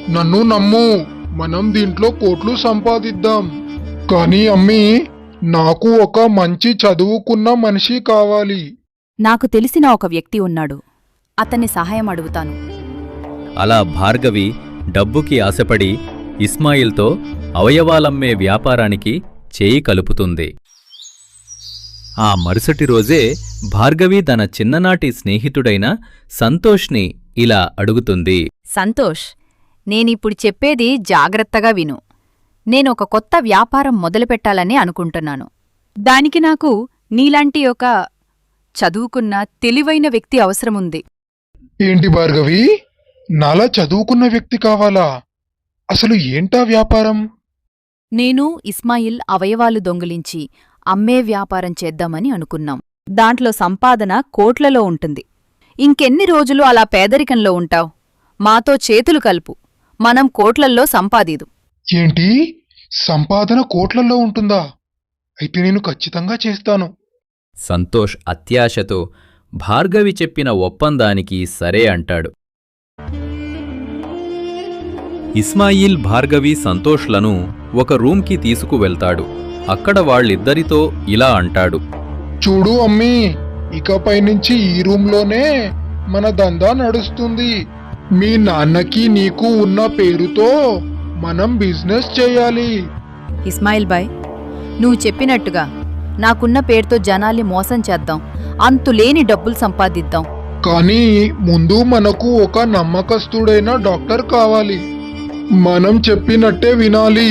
నన్ను నమ్ము. మనం దీంట్లో కోట్లు సంపాదిద్దాం. కానీ అమ్మీ, నాకు ఒక మంచి చదువుకున్న మనిషి కావాలి. నాకు తెలిసిన ఒక వ్యక్తి ఉన్నాడు. అతన్ని సహాయం అడుగుతాను. అలా భార్గవి డబ్బుకి ఆశపడి ఇస్మాయిల్తో అవయవాలమ్మే వ్యాపారానికి చేయి కలుపుతుంది. ఆ మరుసటి రోజే భార్గవి తన చిన్ననాటి స్నేహితుడైన సంతోష్ని ఇలా అడుగుతుంది. సంతోష్, నేనిప్పుడు చెప్పేది జాగ్రత్తగా విను. నేనొక కొత్త వ్యాపారం మొదలుపెట్టాలని అనుకుంటున్నాను. దానికి నాకు నీలాంటి ఒక చదువుకున్న తెలివైన వ్యక్తి అవసరముంది. ఏంటి భార్గవి, నాలా చదువుకున్న వ్యక్తి కావాలా? అసలు ఏంటా వ్యాపారం? నేను ఇస్మాయిల్ అవయవాలు దొంగిలించి అమ్మే వ్యాపారం చేద్దామని అనుకున్నాం. దాంట్లో సంపాదన కోట్లలో ఉంటుంది. ఇంకెన్ని రోజులు అలా పేదరికంలో ఉంటావ్? మాతో చేతులు కలుపు. మనం కోట్లల్లో సంపాదీదు. ఏంటి, సంపాదన కోట్లలో ఉంటుందా? అయితే నేను ఖచ్చితంగా చేస్తాను. సంతోష్ అత్యాశతో భార్గవి చెప్పిన ఒప్పందానికి సరే అంటాడు. ఇస్మాయిల్ భార్గవి సంతోష్లను ఒక రూమ్కి తీసుకువెళ్తాడు. అక్కడ వాళ్ళిద్దరితో ఇలా అంటాడు. చూడు అమ్మీ, ఇకపై నుంచి ఈ రూంలోనే మన దందా నడుస్తుంది. మీ నాన్నకి నీకు ఉన్న పేరుతో మనం బిజినెస్ చేయాలి. ఇస్మాయిల్ బాయ్, నువ్వు చెప్పినట్టుగా నాకున్న పేరుతో జనాల్ని మోసం చేద్దాం. అంతులేని డబ్బులు సంపాదిద్దాం. కానీ ముందు మనకు ఒక నమ్మకస్తుడైన డాక్టర్ కావాలి. మనం చెప్పినట్టే వినాలి.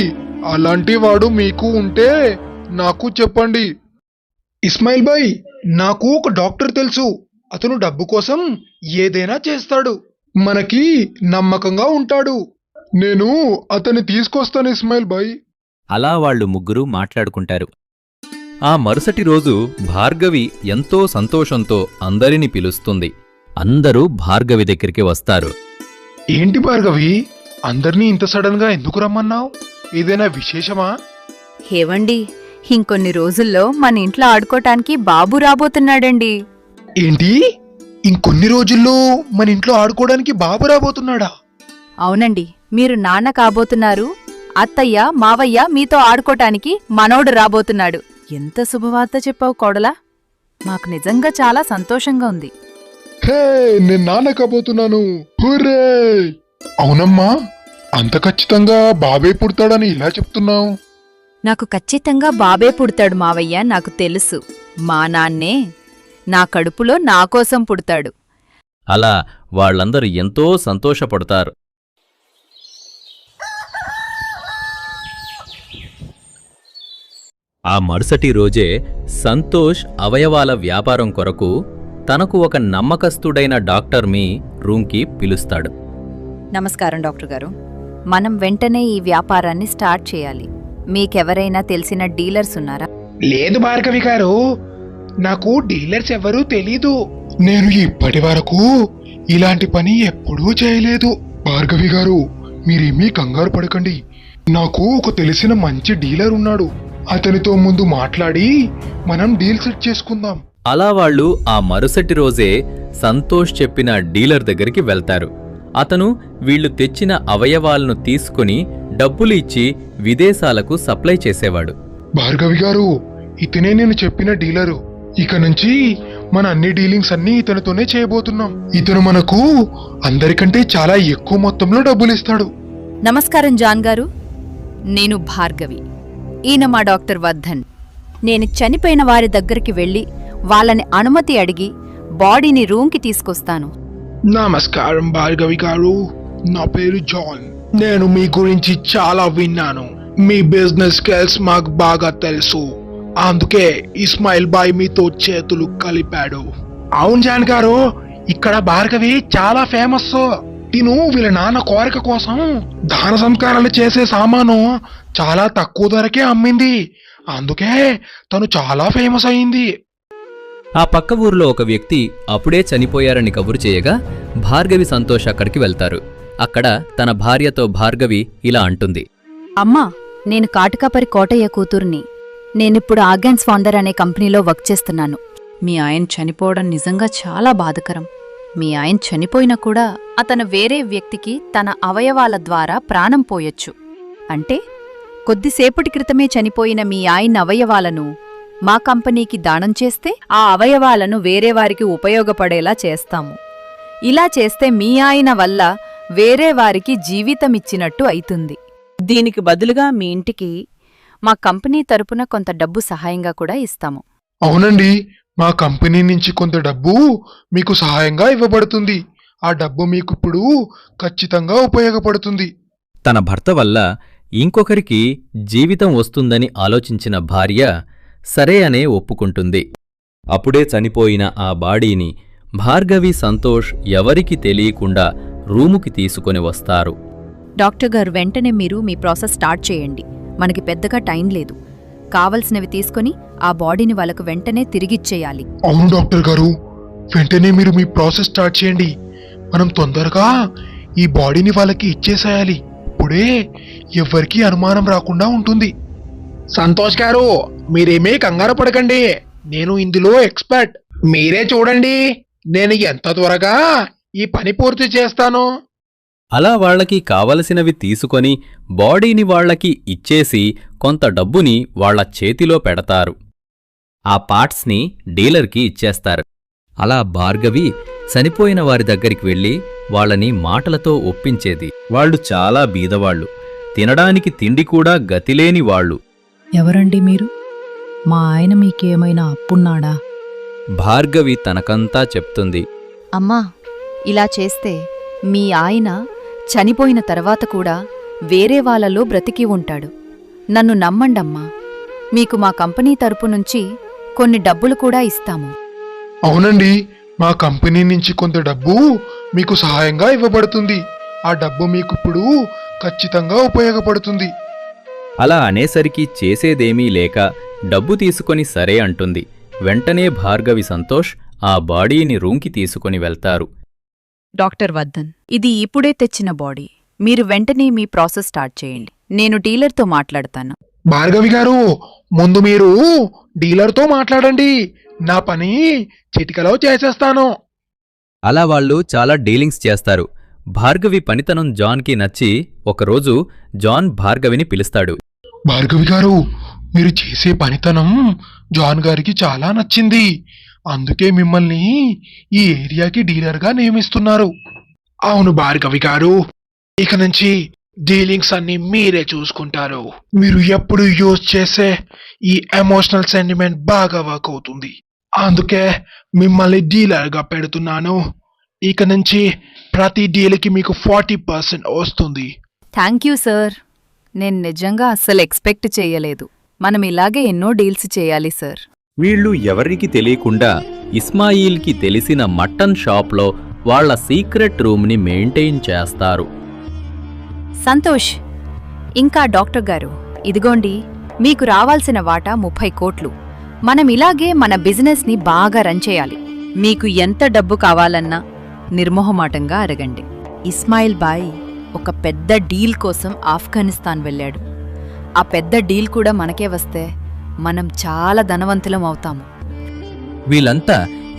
అలాంటి వాడు మీకు ఉంటే నాకు చెప్పండి. ఇస్మాయిల్ భాయ్, నాకు ఒక డాక్టర్ తెలుసు. అతను డబ్బు కోసం ఏదైనా చేస్తాడు. మనకి నమ్మకంగా ఉంటాడు. నేను అతన్ని తీసుకొస్తాను ఇస్మాయిల్ భాయ్. అలా వాళ్ళు ముగ్గురు మాట్లాడుకుంటారు. ఆ మరుసటి రోజు భార్గవి ఎంతో సంతోషంతో అందరిని పిలుస్తుంది. అందరూ భార్గవి దగ్గరికి వస్తారు. ఏంటి భార్గవి, అందర్నీ ఇంత సడన్ గా ఎందుకు రమ్మన్నావు? ఏదైనా విశేషమా? హేవండి, ఇంకొన్ని రోజుల్లో మన ఇంట్లో ఆడుకోటానికి బాబు రాబోతున్నాడండి. ఏంటి, ఇంకొన్ని రోజుల్లో మన ఇంట్లో ఆడుకోవడానికి బాబు రాబోతున్నాడా? అవునండి, మీరు నాన్న కాబోతున్నారు. అత్తయ్య మావయ్య మీతో ఆడుకోటానికి మనోడు రాబోతున్నాడు. ఎంత శుభవార్త చెప్పావు కోడలా. మాకు నిజంగా చాలా సంతోషంగా ఉంది. హే, నేను నాన్న కాబోతున్నాను. హుర్రే! అవునమ్మా, అంత ఖచ్చితంగా బాబే పుడతాడని ఇలా చెప్తున్నావు? నాకు ఖచ్చితంగా బాబే పుడతాడు మావయ్య, నాకు తెలుసు. మా నాన్నే నా కడుపులో నాకోసం పుడతాడు. అలా వాళ్ళందరూ ఎంతో సంతోషపడతారు. ఆ మరుసటి రోజే సంతోష్ అవయవాల వ్యాపారం కొరకు తనకు ఒక నమ్మకస్తుడైన డాక్టర్ మీ రూంకి పిలుస్తాడు. నమస్కారం డాక్టర్ గారు. మనం వెంటనే ఈ వ్యాపారాన్ని స్టార్ట్ చేయాలి. మీకెవరైనా తెలిసిన డీలర్స్ ఉన్నారా? లేదు భార్గవి గారు, నాకు డీలర్స్ ఎవరూ తెలీదు. నేను ఇప్పటి వరకు ఇలాంటి పని ఎప్పుడూ చేయలేదు. భార్గవి గారు, మీరేమీ కంగారు పడకండి. నాకు ఒక తెలిసిన మంచి డీలర్ ఉన్నాడు. అతనితో ముందు మాట్లాడి మనం డీల్ సెట్ చేసుకుందాం. అలా వాళ్ళు ఆ మరుసటి రోజే సంతోష్ చెప్పిన డీలర్ దగ్గరికి వెళ్తారు. అతను వీళ్లు తెచ్చిన అవయవాలను తీసుకుని డబ్బులు ఇచ్చి విదేశాలకు సప్లై చేసేవాడు. భార్గవి గారు, ఇతనే నేను చెప్పిన డీలరు. ఇక నుంచి మన అన్ని డీలింగ్స్ అన్ని ఇతనితోనే చేయబోతున్నాం. ఇతను మనకు అందరికంటే చాలా ఎక్కువ మొత్తంలో డబ్బులు ఇస్తాడు. నమస్కారం జాన్ గారు. నేను భార్గవి. ఈయన మా డాక్టర్ వర్ధన్. నేను చనిపోయిన వారి దగ్గరికి వెళ్ళి వాళ్ళని అనుమతి అడిగి బాడీని రూమ్కి తీసుకొస్తాను. నమస్కారం భార్గవి గారు, నా పేరు జాన్. నేను మీ గురించి చాలా విన్నాను. మీ బిజినెస్ స్కిల్స్ మాకు బాగా తెలుసు, అందుకే ఇస్మాయిల్ బాయ్ మీతో చేతులు కలిపాడు. అవును జాన్ గారు, ఇక్కడ భార్గవి చాలా ఫేమస్. తిను వీళ్ళ నాన్న కోరిక కోసం దాన సంస్కారాలు చేసే సామాను చాలా తక్కువ ధరకే అమ్మింది, అందుకే తను చాలా ఫేమస్ అయింది. ఆ పక్క ఊర్లో ఒక వ్యక్తి అప్పుడే చనిపోయారని కబురు చేయగా భార్గవి సంతోష్ అక్కడికి వెళ్తారు. అక్కడ తన భార్యతో భార్గవి ఇలా అంటుంది. అమ్మా, నేను కాటుకాపరి కోటయ్య కూతుర్ని. నేనిప్పుడు ఆర్గాన్స్ ఫౌండర్ అనే కంపెనీలో వర్క్ చేస్తున్నాను. మీ ఆయన చనిపోవడం నిజంగా చాలా బాధకరం. మీ ఆయన చనిపోయినా కూడా అతను వేరే వ్యక్తికి తన అవయవాల ద్వారా ప్రాణం పోయొచ్చు. అంటే కొద్దిసేపటి క్రితమే చనిపోయిన మీ ఆయన అవయవాలను మా కంపెనీకి దానం చేస్తే ఆ అవయవాలను వేరేవారికి ఉపయోగపడేలా చేస్తాము. ఇలా చేస్తే మీ ఆయన వల్ల వేరేవారికి జీవితమిచ్చినట్టు అయితుంది. దీనికి బదులుగా మీ ఇంటికి మా కంపెనీ తరపున కొంత డబ్బు సహాయంగా కూడా ఇస్తాము. అవునండి, మా కంపెనీ నుంచి కొంత డబ్బు మీకు సహాయంగా ఇవ్వబడుతుంది. ఆ డబ్బు మీకు ఇప్పుడు ఖచ్చితంగా ఉపయోగపడుతుంది. తన భర్త వల్ల ఇంకొకరికి జీవితం వస్తుందని ఆలోచించిన భార్య సరే అనే ఒప్పుకుంటుంది. అప్పుడే చనిపోయిన ఆ బాడీని భార్గవి సంతోష్ ఎవరికి తెలియకుండా రూముకి తీసుకొని వస్తారు. డాక్టర్ గారు, వెంటనే మీరు మీ ప్రాసెస్ స్టార్ట్ చేయండి. మనకి పెద్దగా టైం లేదు. కావలసినవి తీసుకుని ఆ బాడీని వాళ్ళకు వెంటనే తిరిగిచ్చేయాలి. అవును డాక్టర్ గారు, వెంటనే మీరు మీ ప్రాసెస్ స్టార్ట్ చేయండి. మనం తొందరగా ఈ బాడీని వాళ్ళకి ఇచ్చేసేయాలి. ఇప్పుడే ఎవ్వరికీ అనుమానం రాకుండా ఉంటుంది. సంతోష్ గారు, మీరేమీ కంగారు పడకండి. నేను ఇందులో ఎక్స్పర్ట్. మీరే చూడండి నేను ఎంత త్వరగా ఈ పని పూర్తి చేస్తాను. అలా వాళ్లకి కావలసినవి తీసుకొని బాడీని వాళ్లకి ఇచ్చేసి కొంత డబ్బుని వాళ్ల చేతిలో పెడతారు. ఆ పార్ట్స్ని డీలర్కి ఇచ్చేస్తారు. అలా భార్గవి చనిపోయిన వారి దగ్గరికి వెళ్లి వాళ్ళని మాటలతో ఒప్పించేది. వాళ్ళు చాలా బీదవాళ్లు, తినడానికి తిండి కూడా గతిలేని వాళ్ళు. ఎవరండి మీరు? మా ఆయన మీకేమైనా అప్పున్నాడా? భార్గవి తనకంతా చెప్తుంది. అమ్మా, ఇలా చేస్తే మీ ఆయన చనిపోయిన తర్వాత కూడా వేరే వాళ్ళలో బ్రతికి ఉంటాడు. నన్ను నమ్మండమ్మా. మీకు మా కంపెనీ తరపు నుంచి కొన్ని డబ్బులు కూడా ఇస్తాము. అవునండి, మా కంపెనీ నుంచి కొంత డబ్బు మీకు సహాయంగా ఇవ్వబడుతుంది. ఆ డబ్బు మీకు ఇప్పుడు ఖచ్చితంగా ఉపయోగపడుతుంది. అలా అనేసరికి చేసేదేమీ లేక డబ్బు తీసుకొని సరే అంటుంది. వెంటనే భార్గవి సంతోష్ ఆ బాడీని రూమ్కి తీసుకొని వెళ్తారు. డాక్టర్ వర్ధన్, ఇది ఇప్పుడే తెచ్చిన బాడీ. మీరు వెంటనే మీ ప్రాసెస్ స్టార్ట్ చేయండి. నేను డీలర్తో మాట్లాడతాను. భార్గవి గారు, ముందు మీరు డీలర్తో మాట్లాడండి. నా పని చిటికలో చేసేస్తాను. అలా వాళ్ళు చాలా డీలింగ్స్ చేస్తారు. భార్గవి పనితనం జాన్కి నచ్చి ఒకరోజు జాన్ భార్గవిని పిలుస్తాడు. భార్గవి గారు, మీరు చేసే పనితనం జాన్ గారికి చాలా నచ్చింది. అందుకే మిమ్మల్ని ఈ ఏరియాకి డీలర్గా నియమిస్తున్నారు. అవును భార్గవి గారు, ఇక నుంచి డీలింగ్స్ అన్ని మీరే చూసుకుంటారు. మీరు ఎప్పుడు యూజ్ చేసే ఈ ఎమోషనల్ సెంటిమెంట్ బాగా వర్క్ అవుతుంది. అందుకే మిమ్మల్ని డీలర్గా పెడుతున్నాను. ఇక నుంచి ప్రతి డీల్కి మీకు 40% వస్తుంది. Thank you sir. నేను నిజంగా అస్సలు ఎక్స్పెక్ట్ చేయలేదు. మనం ఇలాగే ఎన్నో డీల్స్ చేయాలి సార్. వీళ్ళు ఎవరికి తెలియకుండా ఇస్మాయిల్కి తెలిసిన మటన్ షాప్లో వాళ్ల సీక్రెట్ రూమ్ని మెయింటైన్ చేస్తారు. సంతోష్, ఇంకా డాక్టర్ గారు, ఇదిగోండి మీకు రావాల్సిన వాటా 30 కోట్లు. మనం ఇలాగే మన బిజినెస్ని బాగా రన్ చేయాలి. మీకు ఎంత డబ్బు కావాలన్నా నిర్మోహమాటంగా అడగండి. ఇస్మాయిల్ బాయ్ ఒక పెద్ద డీల్ కోసం ఆఫ్ఘనిస్తాన్ వెళ్ళాడు. ఆ పెద్ద డీల్ కూడా మనకే వస్తే మనం చాలా ధనవంతులం అవుతాము. వీళ్ళంతా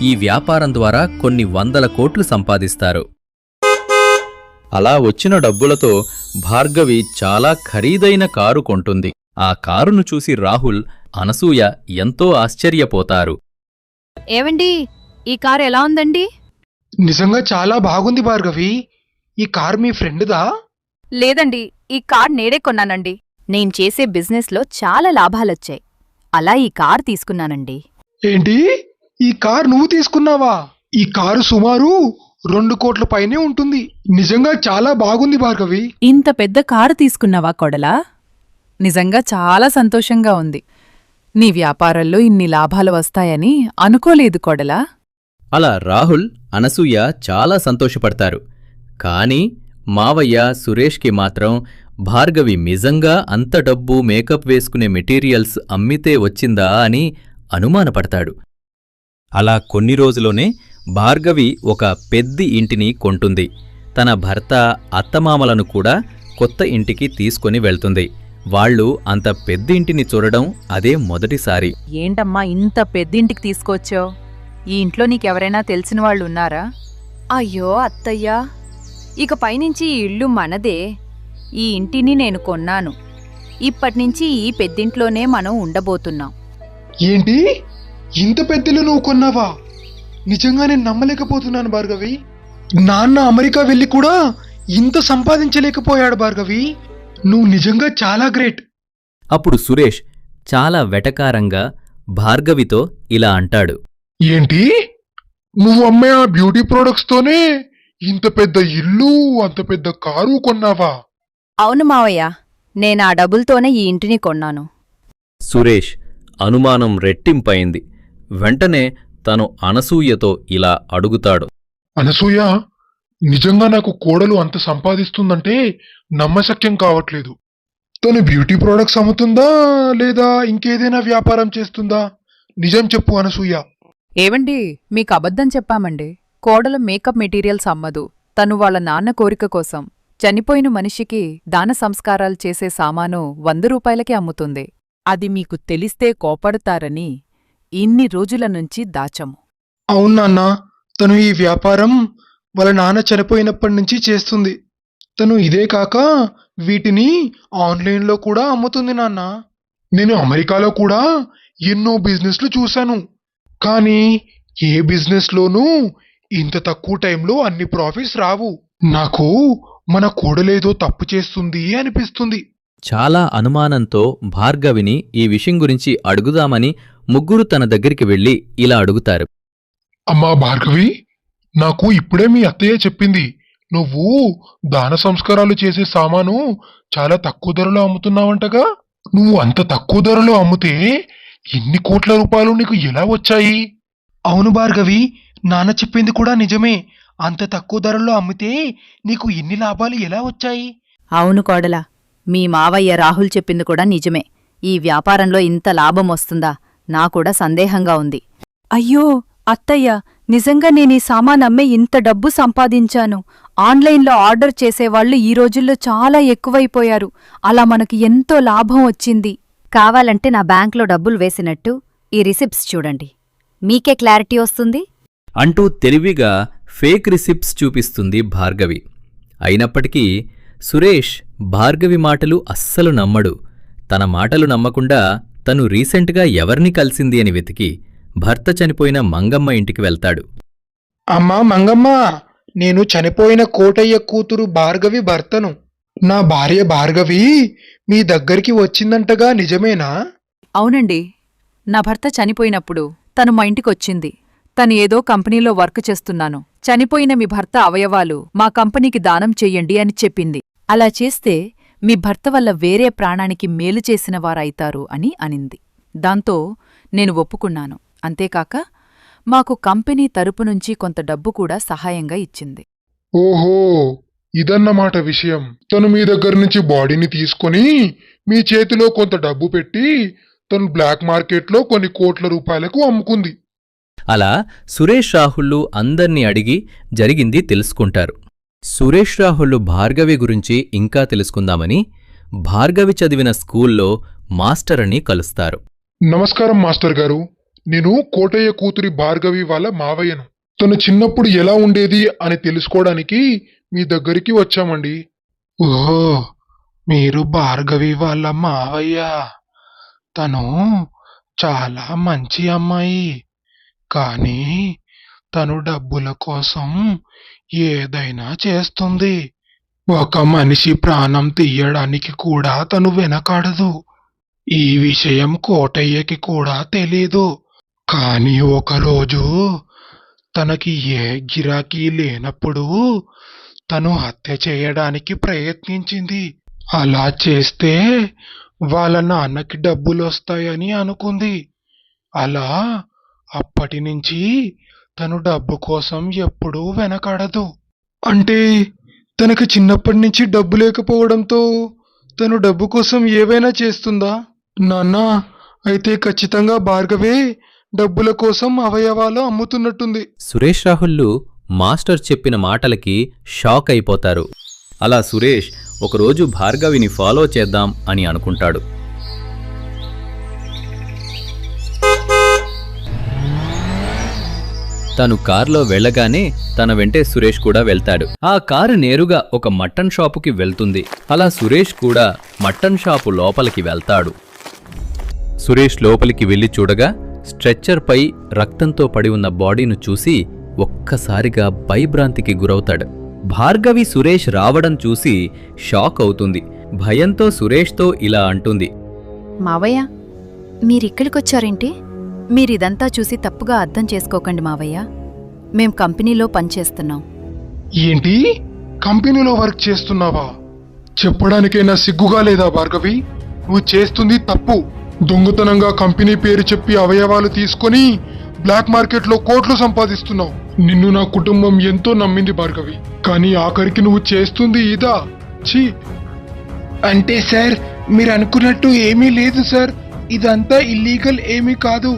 ఈ వ్యాపారం ద్వారా కొన్ని 100 కోట్లు సంపాదిస్తారు. అలా వచ్చిన డబ్బులతో భార్గవి చాలా ఖరీదైన కారు కొంటుంది. ఆ కారును చూసి రాహుల్, అనసూయ ఎంతో ఆశ్చర్యపోతారు. ఏవండి, ఈ కారు ఎలా ఉందండి? నిజంగా చాలా బాగుంది భార్గవి. ఈ కార్ మీ ఫ్రెండ్దా? లేదండి, ఈ కార్ నేడే కొన్నానండి. నేను చేసే బిజినెస్లో చాలా లాభాలొచ్చాయి. అలా ఈ కార్ తీసుకున్నానండి. ఏంటి, ఈ కారు నువ్వు తీసుకున్నావా? ఈ కారు సుమారు 2 కోట్ల పైనే ఉంటుంది. నిజంగా చాలా బాగుంది భార్గవి. ఇంత పెద్ద కారు తీసుకున్నావా కొడలా? నిజంగా చాలా సంతోషంగా ఉంది. నీ వ్యాపారంలో ఇన్ని లాభాలు వస్తాయని అనుకోలేదు కొడలా. అలా రాహుల్, అనసూయ చాలా సంతోషపడతారు. కాని మావయ్య సురేష్కి మాత్రం భార్గవి నిజంగా అంత డబ్బు మేకప్ వేసుకునే మెటీరియల్స్ అమ్మితే వచ్చిందా అని అనుమానపడతాడు. అలా కొన్ని రోజులోనే భార్గవి ఒక పెద్ద ఇంటిని కొంటుంది. తన భర్త, అత్తమామలను కూడా కొత్త ఇంటికి తీసుకొని వెళ్తుంది. వాళ్ళు అంత పెద్ద ఇంటిని చూడడం అదే మొదటిసారి. ఏంటమ్మా ఇంత పెద్దింటికి తీసుకొచ్చావు? ఈ ఇంట్లో నీకెవరైనా తెలిసిన వాళ్ళున్నారా? అయ్యో అత్తయ్యా, ఇక పైనుంచి ఈ ఇల్లు మనదే. ఈ ఇంటిని నేను కొన్నాను. ఇప్పటినుంచి ఈ పెద్దింట్లోనే మనం ఉండబోతున్నాం. ఏంటి, ఇంత పెద్దలు నువ్వు కొన్నావా? నిజంగా నేను నమ్మలేకపోతున్నాను భార్గవి. నాన్న అమెరికా వెళ్ళి కూడా ఇంత సంపాదించలేకపోయాడు భార్గవి. నువ్వు నిజంగా చాలా గ్రేట్. అప్పుడు సురేష్ చాలా వెటకారంగా భార్గవితో ఇలా అంటాడు. ఏంటి, నువ్వు అమ్మే ఆ బ్యూటీ ప్రొడక్ట్స్ తోనే ఇంత పెద్ద ఇల్లు, అంత పెద్ద కారు కొన్నావా? అవును మావయ్య, నేనా డబ్బులతోనే ఈ ఇంటిని కొన్నాను. సురేష్ అనుమానం రెట్టింపైంది. వెంటనే తను అనసూయతో ఇలా అడుగుతాడు. అనసూయ, నిజంగా నాకు కోడలు అంత సంపాదిస్తుందంటే నమ్మశక్యం కావట్లేదు. తను బ్యూటీ ప్రొడక్ట్స్ అమ్ముతుందా లేదా ఇంకేదైనా వ్యాపారం చేస్తుందా? నిజం చెప్పు అనసూయ. ఏవండి, మీకు అబద్ధం చెప్పామండి. కోడలు మేకప్ మెటీరియల్స్ అమ్మదు. తను వాళ్ళ నాన్న కోరిక కోసం చనిపోయిన మనిషికి దాన సంస్కారాలు చేసే సామాను 100 రూపాయలకే అమ్ముతుంది. అది మీకు తెలిస్తే కోపడతారని ఇన్ని రోజుల నుంచి దాచము. అవును నాన్న, తను ఈ వ్యాపారం వాళ్ళ నాన్న చనిపోయినప్పటి నుంచి చేస్తుంది. తను ఇదే కాక వీటిని ఆన్లైన్లో కూడా అమ్ముతుంది నాన్న. నేను అమెరికాలో కూడా ఎన్నో బిజినెస్లు చూశాను, కానీ ఏ బిజినెస్లోనూ ఇంత తక్కువ టైంలో అన్ని ప్రాఫిట్స్ రావు. నాకు మన కోడలేదో తప్పు చేస్తుంది అనిపిస్తుంది. చాలా అనుమానంతో భార్గవిని ఈ విషయం గురించి అడుగుదామని ముగ్గురు తన దగ్గరికి వెళ్లి ఇలా అడుగుతారు. అమ్మా భార్గవి, నాకు ఇప్పుడే మీ అత్తయ్య చెప్పింది, నువ్వు దాన సంస్కారాలు చేసే సామాను చాలా తక్కువ ధరలో అమ్ముతున్నావంటగా. నువ్వు అంత తక్కువ ధరలో అమ్ముతే ఎన్ని కోట్ల రూపాయలు నీకు ఎలా వచ్చాయి? అవును భార్గవి, నాన్న చెప్పింది కూడా నిజమే. అంత తక్కువ ధరలో అమ్మితే నీకు ఎన్ని లాభాలు ఎలా వచ్చాయి? అవును కోడలా, మీ మావయ్య రాహుల్ చెప్పింది కూడా నిజమే. ఈ వ్యాపారంలో ఇంత లాభం వస్తుందా? నాకూడా సందేహంగా ఉంది. అయ్యో అత్తయ్య, నిజంగా నేనీ సామానమ్మే ఇంత డబ్బు సంపాదించాను. ఆన్లైన్లో ఆర్డర్ చేసేవాళ్లు ఈ రోజుల్లో చాలా ఎక్కువైపోయారు. అలా మనకి ఎంతో లాభం వచ్చింది. కావాలంటే నా బ్యాంక్లో డబ్బులు వేసినట్టు ఈ రిసిప్ట్స్ చూడండి, మీకే క్లారిటీ వస్తుంది అంటూ తెలివిగా ఫేక్ రిసిప్ట్స్ చూపిస్తుంది భార్గవి. అయినప్పటికీ సురేష్ భార్గవి మాటలు అస్సలు నమ్మడు. తన మాటలు నమ్మకుండా తను రీసెంట్గా ఎవరిని కలిసింది అని వెతికి భర్త చనిపోయిన మంగమ్మ ఇంటికి వెళ్తాడు. అమ్మా మంగమ్మ, నేను చనిపోయిన కోటయ్య కూతురు భార్గవి భర్తను. నా భార్య భార్గవి మీ దగ్గరికి వచ్చిందంటగా, నిజమేనా? అవునండి, నా భర్త చనిపోయినప్పుడు తను మా ఇంటికొచ్చింది. తను ఏదో కంపెనీలో వర్క్ చేస్తున్నాను, చనిపోయిన మీ భర్త అవయవాలు మా కంపెనీకి దానం చెయ్యండి అని చెప్పింది. అలా చేస్తే మీ భర్త వల్ల వేరే ప్రాణానికి మేలు చేసిన వారైతారు అని అనింది. దాంతో నేను ఒప్పుకున్నాను. అంతేకాక మాకు కంపెనీ తరపునుంచి కొంత డబ్బు కూడా సహాయంగా ఇచ్చింది. ఓహో, ఇదన్నమాట విషయం. తను మీ దగ్గర నుంచి బాడీని తీసుకొని మీ చేతిలో కొంత డబ్బు పెట్టి తను బ్లాక్ మార్కెట్లో కొన్ని కోట్ల రూపాయలకు అమ్ముకుంది. అలా సురేష్ రాహుళ్ళు అందర్నీ అడిగి జరిగింది తెలుసుకుంటారు. సురేష్ రాహుళ్ళు భార్గవి గురించి ఇంకా తెలుసుకుందామని భార్గవి చదివిన స్కూల్లో మాస్టర్ని కలుస్తారు. నమస్కారం మాస్టర్ గారు, నేను కోటయ్య కూతురి భార్గవి వాళ్ళ మావయ్యను. తను చిన్నప్పుడు ఎలా ఉండేది అని తెలుసుకోవడానికి మీ దగ్గరికి వచ్చామండి. ఓహో, మీరు భార్గవి వాళ్ళ మావయ్య. తను చాలా మంచి అమ్మాయి, కానీ తను డబ్బుల కోసం ఏదైనా చేస్తుంది. ఒక మనిషి ప్రాణం తీయడానికి కూడా తను వెనకాడదు. ఈ విషయం కోటయ్యకి కూడా తెలీదు. కానీ ఒకరోజు తనకి ఏ గిరాకీ లేనప్పుడు తను హత్య చేయడానికి ప్రయత్నించింది. అలా చేస్తే వాళ్ళ నాన్నకి డబ్బులొస్తాయని అనుకుంది. అలా అప్పటి నుంచి తను డబ్బు కోసం ఎప్పుడూ వెనకాడదు. అంటే తనకి చిన్నప్పటి నుంచి డబ్బు లేకపోవడంతో తను డబ్బు కోసం ఏవైనా చేస్తుందా? నాన్న, అయితే ఖచ్చితంగా భార్గవే డబ్బుల కోసం అవయవాలు అమ్ముతున్నట్టుంది. సురేష్ రాహుల్లు మాస్టర్ చెప్పిన మాటలకి షాక్ అయిపోతారు. అలా సురేష్ ఒకరోజు భార్గవిని ఫాలో చేద్దాం అని అనుకుంటాడు. తను కారులో వెళ్ళగానే తన వెంటే సురేష్ కూడా వెళ్తాడు. ఆ కారు నేరుగా ఒక మటన్ షాపుకి వెళ్తుంది. అలా సురేష్ కూడా మటన్ షాపు లోపలికి వెళ్తాడు. సురేష్ లోపలికి వెళ్లి చూడగా స్ట్రెచ్చర్పై రక్తంతో పడి ఉన్న బాడీను చూసి ఒక్కసారిగా భయభ్రాంతికి గురవుతాడు. భార్గవి సురేష్ రావడం చూసి షాక్ అవుతుంది. భయంతో సురేష్తో ఇలా అంటుంది. మావయ్య, మీరిక్కడికొచ్చారేంటి? మీరిదంతా చూసి తప్పుగా అర్థం చేసుకోకండి మావయ్య. మేం కంపెనీలో పనిచేస్తున్నాం. ఏంటి, కంపెనీలో వర్క్ చేస్తున్నావా? చెప్పడానికైనా సిగ్గుగా లేదా భార్గవి? నువ్వు చేస్తుంది తప్పు. దొంగతనంగా కంపెనీ పేరు చెప్పి అవయవాలు తీసుకొని బ్లాక్ మార్కెట్లో కోట్లు సంపాదిస్తున్నావు. నిన్ను నా కుటుంబం ఎంతో నమ్మింది భార్గవి, కానీ ఆఖరికి నువ్వు చేస్తుంది ఇదా? ఛీ! అంటే సార్, మీరు అనుకున్నట్టు ఏమీ లేదు సార్. ఇదంతా ఇల్లీగల్ ఏమీ కాదు.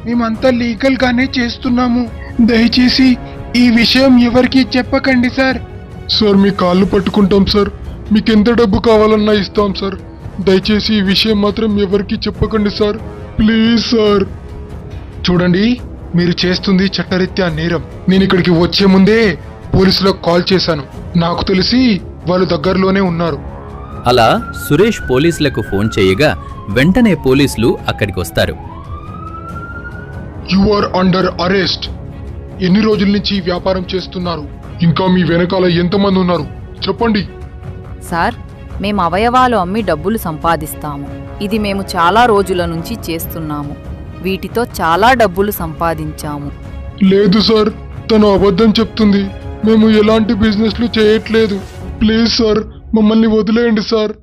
మేమంతా లీగల్ గానే చేస్తున్నాము. దయచేసి ఈ విషయం ఎవరికీ చెప్పకండి సార్. సార్, మీ కాళ్ళు పట్టుకుంటాం సార్. మీకెంత డబ్బు కావాలన్నా ఇస్తాం సార్. దయచేసి ఈ విషయం మాత్రం ఎవరికీ చెప్పకండి సార్. Please sir. చూడండి, మీరు చేస్తుంది చట్టరీత్యా నేరం. నేను ఇక్కడికి వచ్చే ముందే పోలీసులకు కాల్ చేశాను. నాకు తెలిసి వాళ్ళు దగ్గరలోనే ఉన్నారు. అలా సురేష్ పోలీసులకు ఫోన్ చేయగా వెంటనే పోలీసులు అక్కడికి వస్తారు. You are under arrest. ఎన్ని రోజుల నుంచి ఈ వ్యాపారం చేస్తున్నారు? ఇంకా మీ వెనకాల ఎంతమంది ఉన్నారు? చెప్పండి. సార్, మేం అవయవాలు అమ్మి డబ్బులు సంపాదిస్తాము. ఇది మేము చాలా రోజుల నుంచి చేస్తున్నాము. వీటితో చాలా డబ్బులు సంపాదించాము. లేదు సార్, తను అబద్ధం చెప్తుంది. మేము ఎలాంటి బిజినెస్లు చేయట్లేదు. ప్లీజ్ సార్, మమ్మల్ని వదిలేయండి సార్.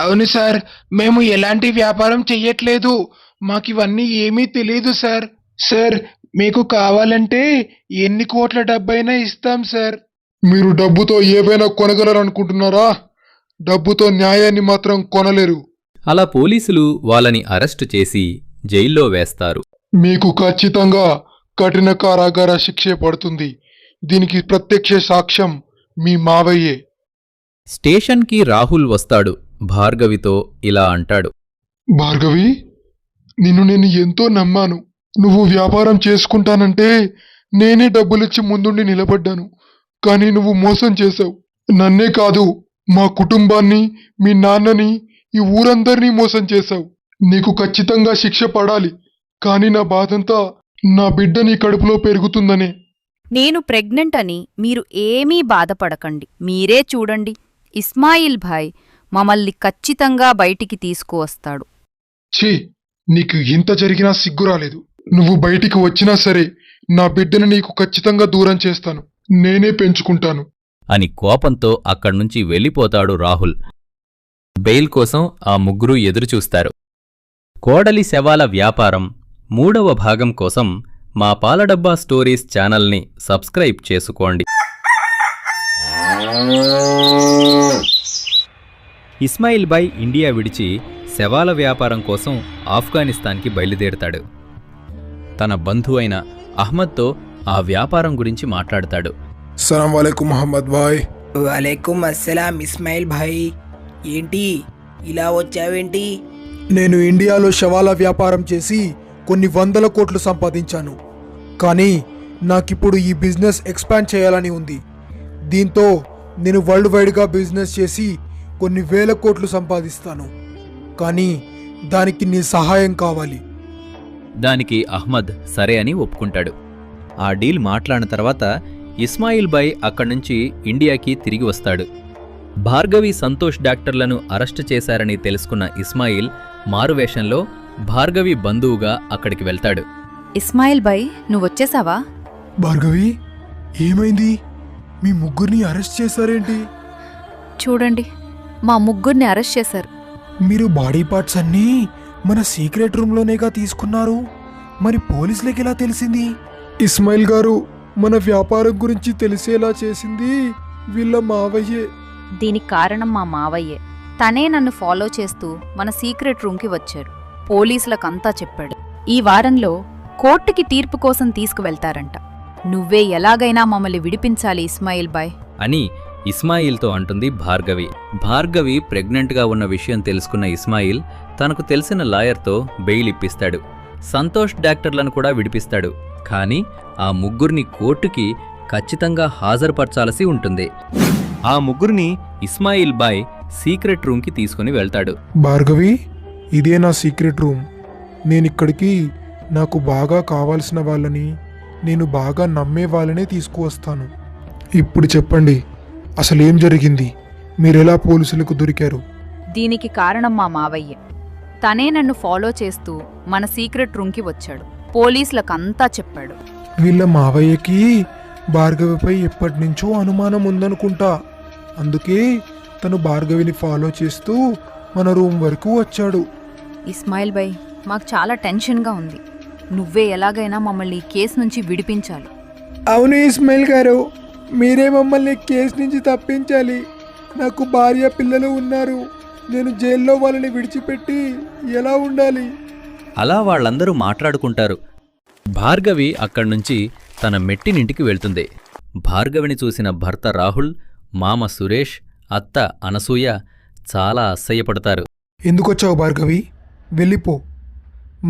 అవును సార్, మేము ఎలాంటి వ్యాపారం చెయ్యట్లేదు. మాకివన్నీ ఏమీ తెలియదు సార్. సార్, మీకు కావాలంటే ఎన్ని కోట్ల డబ్బైనా ఇస్తాం సార్. మీరు డబ్బుతో ఏవైనా కొనగలరనుకుంటున్నారా? డబ్బుతో న్యాయాన్ని మాత్రం కొనలేరు. అలా పోలీసులు వాళ్ళని అరెస్టు చేసి జైల్లో వేస్తారు. మీకు ఖచ్చితంగా కఠిన కారాగార శిక్షే పడుతుంది. దీనికి ప్రత్యక్ష సాక్ష్యం మీ మావయ్యే. స్టేషన్కి రాహుల్ వస్తాడు. భార్గవితో ఇలా అంటాడు. భార్గవి, నిన్ను నేను ఎంతో నమ్మాను. నువ్వు వ్యాపారం చేసుకుంటానంటే నేనే డబ్బులిచ్చి ముందుండి నిలబడ్డాను. కానీ నువ్వు మోసం చేశావు. నన్నే కాదు, మా కుటుంబాన్ని, మీ నాన్నని, ఈ ఊరందరినీ మోసం చేశావు. నీకు ఖచ్చితంగా శిక్ష పడాలి. కానీ నా బాధంతా నా బిడ్డ నీ కడుపులో పెరుగుతుందనే. నేను ప్రెగ్నెంట్ అని మీరు ఏమీ బాధపడకండి. మీరే చూడండి, ఇస్మాయిల్ భాయ్ మమ్మల్ని ఖచ్చితంగా బయటికి తీసుకువస్తాడు. ఛీ, నీకు ఇంత జరిగినా సిగ్గు రాలేదు. నువ్వు బయటికి వచ్చినా సరే నా బిడ్డను నీకు ఖచ్చితంగా దూరం చేస్తాను. నేనే పెంచుకుంటాను అని కోపంతో అక్కడ్నుంచి వెళ్ళిపోతాడు రాహుల్. బెయిల్ కోసం ఆ ముగ్గురూ ఎదురుచూస్తారు. కోడలి శవాల వ్యాపారం 3వ భాగం కోసం మా పాలడబ్బా స్టోరీస్ ఛానల్ని సబ్స్క్రైబ్ చేసుకోండి. ఇస్మాయిల్ భాయ్ ఇండియా విడిచి శవాల వ్యాపారం కోసం ఆఫ్ఘనిస్తాన్కి బయలుదేరుతాడు. తన బంధువైన అహ్మద్తో ఆ వ్యాపారం గురించి మాట్లాడతాడు. సలాం వాలేకుం మహమ్మద్ భాయ్. వాలేకుం అస్సలాం ఇస్మాయిల్ భాయ్. ఏంటి ఇలా వచ్చావేంటి? నేను ఇండియాలో శవాల వ్యాపారం చేసి కొన్ని 100 కోట్లు సంపాదించాను. కానీ నాకిప్పుడు ఈ బిజినెస్ ఎక్స్పాండ్ చేయాలని ఉంది. దీంతో నేను వరల్డ్ వైడ్గా బిజినెస్ చేసి కొన్ని 1000 కోట్లు సంపాదిస్తాను. కానీ దానికి నీ సహాయం కావాలి. దానికి అహ్మద్ సరే అని ఒప్పుకుంటాడు. ఆ డీల్ మాట్లాడిన తర్వాత ఇస్మాయిల్ భాయ్ అక్కడ్నుంచి ఇండియాకి తిరిగి వస్తాడు. భార్గవి సంతోష్ డాక్టర్లను అరెస్టు చేశారని తెలుసుకున్న ఇస్మాయిల్ మారువేషంలో భార్గవి బంధువుగా అక్కడికి వెళ్తాడు. ఇస్మాయిల్ భాయ్ నువ్వొచ్చేసావా? భార్గవి, ఏమైంది? మీ ముగ్గురిని అరెస్ట్ చేశారేంటి? చూడండి, మా ముగ్గురిని అరెస్ట్ చేశారు. మీరు బాడీ పార్ట్స్ అన్నీ మన సీక్రెట్ రూమ్లోనేగా తీసుకున్నారు. మరి పోలీసులకి ఎలా తెలిసింది? ఇస్మాయిల్ గారు, మన వ్యాపారం గురించి తెలిసేలా చేసింది వీళ్ళ మావయ్యే. దీనికి కారణం మా మావయ్యే. తనే నన్ను ఫాలో చేస్తూ మన సీక్రెట్ రూమ్కి వచ్చారు. పోలీసులకంతా చెప్పాడు. ఈ వారంలో కోర్టుకి తీర్పు కోసం తీసుకువెళ్తారంట. నువ్వే ఎలాగైనా మమ్మల్ని విడిపించాలి ఇస్మాయిల్ బాయ్ అని ఇస్మాయిల్తో అంటుంది భార్గవి. భార్గవి ప్రెగ్నెంట్గా ఉన్న విషయం తెలుసుకున్న ఇస్మాయిల్ తనకు తెలిసిన లాయర్తో బెయిల్ ఇప్పిస్తాడు. సంతోష్ డాక్టర్లను కూడా విడిపిస్తాడు. కానీ ఆ ముగ్గురిని కోర్టుకి ఖచ్చితంగా హాజరుపరచాల్సి ఉంటుంది. ఆ ముగ్గురిని ఇస్మాయిల్ బాయ్ సీక్రెట్ రూమ్కి తీసుకుని వెళ్తాడు. భార్గవి, ఇదే నా సీక్రెట్ రూమ్. నేనిక్కడికి నాకు బాగా కావాల్సిన వాళ్ళని, నేను బాగా నమ్మే వాళ్ళనే తీసుకువస్తాను. ఇప్పుడు చెప్పండి, అసలేం జరిగింది? మీరెలా పోలీసులకు దొరికారు? దీనికి కారణం మా మావయ్యే. తనే నన్ను ఫాలో చేస్తూ మన సీక్రెట్ రూమ్కి వచ్చాడు. పోలీసులకంతా చెప్పాడు. వీళ్ళ మావయ్యకి భార్గవిపై ఎప్పటినుంచో అనుమానం ఉందనుకుంటా. అందుకే తను భార్గవిని ఫాలో చేస్తూ మన రూమ్ వరకు వచ్చాడు. ఇస్మాయిల్ బాయ్, మాకు చాలా టెన్షన్గా ఉంది. నువ్వే ఎలాగైనా మమ్మల్ని ఈ కేసు నుంచి విడిపించాలి. అవును ఇస్మాయిల్ గారు, మీరే మమ్మల్ని కేసు నుంచి తప్పించాలి. నాకు భార్య పిల్లలు ఉన్నారు. నేను జైల్లో వాళ్ళని విడిచిపెట్టి ఎలా ఉండాలి? అలా వాళ్ళందరూ మాట్లాడుకుంటారు. భార్గవి అక్కడ్నుంచి తన మెట్టినింటికి వెళ్తుంది. భార్గవిని చూసిన భర్త రాహుల్, మామ సురేష్, అత్త అనసూయ చాలా అసహ్యపడతారు. ఎందుకొచ్చావు భార్గవి? వెళ్ళిపో.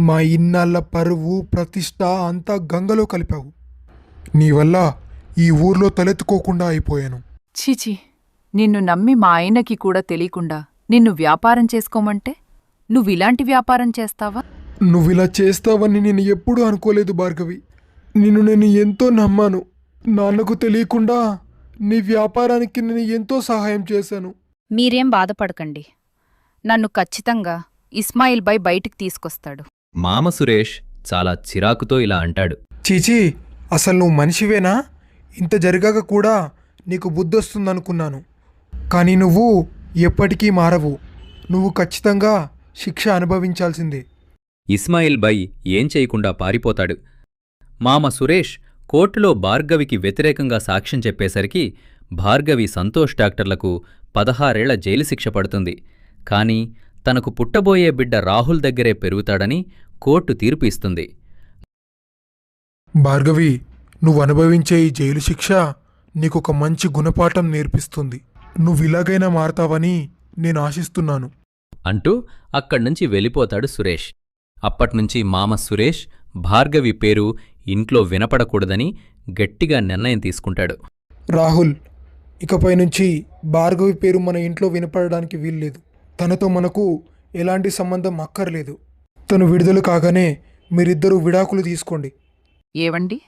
మా ఇన్నాళ్ళ పరువు ప్రతిష్ట అంతా గంగలో కలిపావు. నీ వల్ల ఈ ఊర్లో తలెత్తుకోకుండా అయిపోయాను. చీచి, నిన్ను నమ్మి మా ఆయనకి కూడా తెలియకుండా నిన్ను వ్యాపారం చేసుకోమంటే నువ్విలాంటి వ్యాపారం చేస్తావా? నువ్విలా చేస్తావని నేను ఎప్పుడూ అనుకోలేదు భార్గవి. నిన్ను నేను ఎంతో నమ్మాను. నాన్నకు తెలియకుండా నీ వ్యాపారానికి నేను ఎంతో సహాయం చేశాను. మీరేం బాధపడకండి. నన్ను ఖచ్చితంగా ఇస్మాయిల్ బాయ్ బయటికి తీసుకొస్తాడు. మామ సురేష్ చాలా చిరాకుతో ఇలా అంటాడు. చీచీ, అసలు నువ్వు మనిషివేనా? ఇంత జరిగాక కూడా నీకు బుద్ధొస్తుందనుకున్నాను. కానీ నువ్వు ఎప్పటికీ మారవు. నువ్వు ఖచ్చితంగా శిక్ష అనుభవించాల్సిందే. ఇస్మాయిల్ బాయ్ ఏం చేయకుండా పారిపోతాడు. మామ సురేష్ కోర్టులో భార్గవికి వ్యతిరేకంగా సాక్ష్యం చెప్పేసరికి భార్గవి సంతోష్ డాక్టర్లకు 16 ఏళ్ల జైలు శిక్ష పడుతుంది. కానీ తనకు పుట్టబోయే బిడ్డ రాహుల్ దగ్గరే పెరుగుతాడని కోర్టు తీర్పు ఇస్తుంది. భార్గవి, నువ్వు అనుభవించే ఈ జైలు శిక్ష నీకొక మంచి గుణపాఠం నేర్పిస్తుంది. నువ్విలాగైనా మారతావని నేను ఆశిస్తున్నాను అంటూ అక్కడ్నుంచి వెళ్ళిపోతాడు సురేష్. అప్పట్నుంచి మామ సురేష్ భార్గవి పేరు ఇంట్లో వినపడకూడదని గట్టిగా నిర్ణయం తీసుకుంటాడు. రాహుల్, ఇకపై నుంచి భార్గవి పేరు మన ఇంట్లో వినపడడానికి వీల్లేదు. తనతో మనకు ఎలాంటి సంబంధం అక్కర్లేదు. తను విడుదల కాగానే మీరిద్దరూ విడాకులు తీసుకోండి. ఏవండి,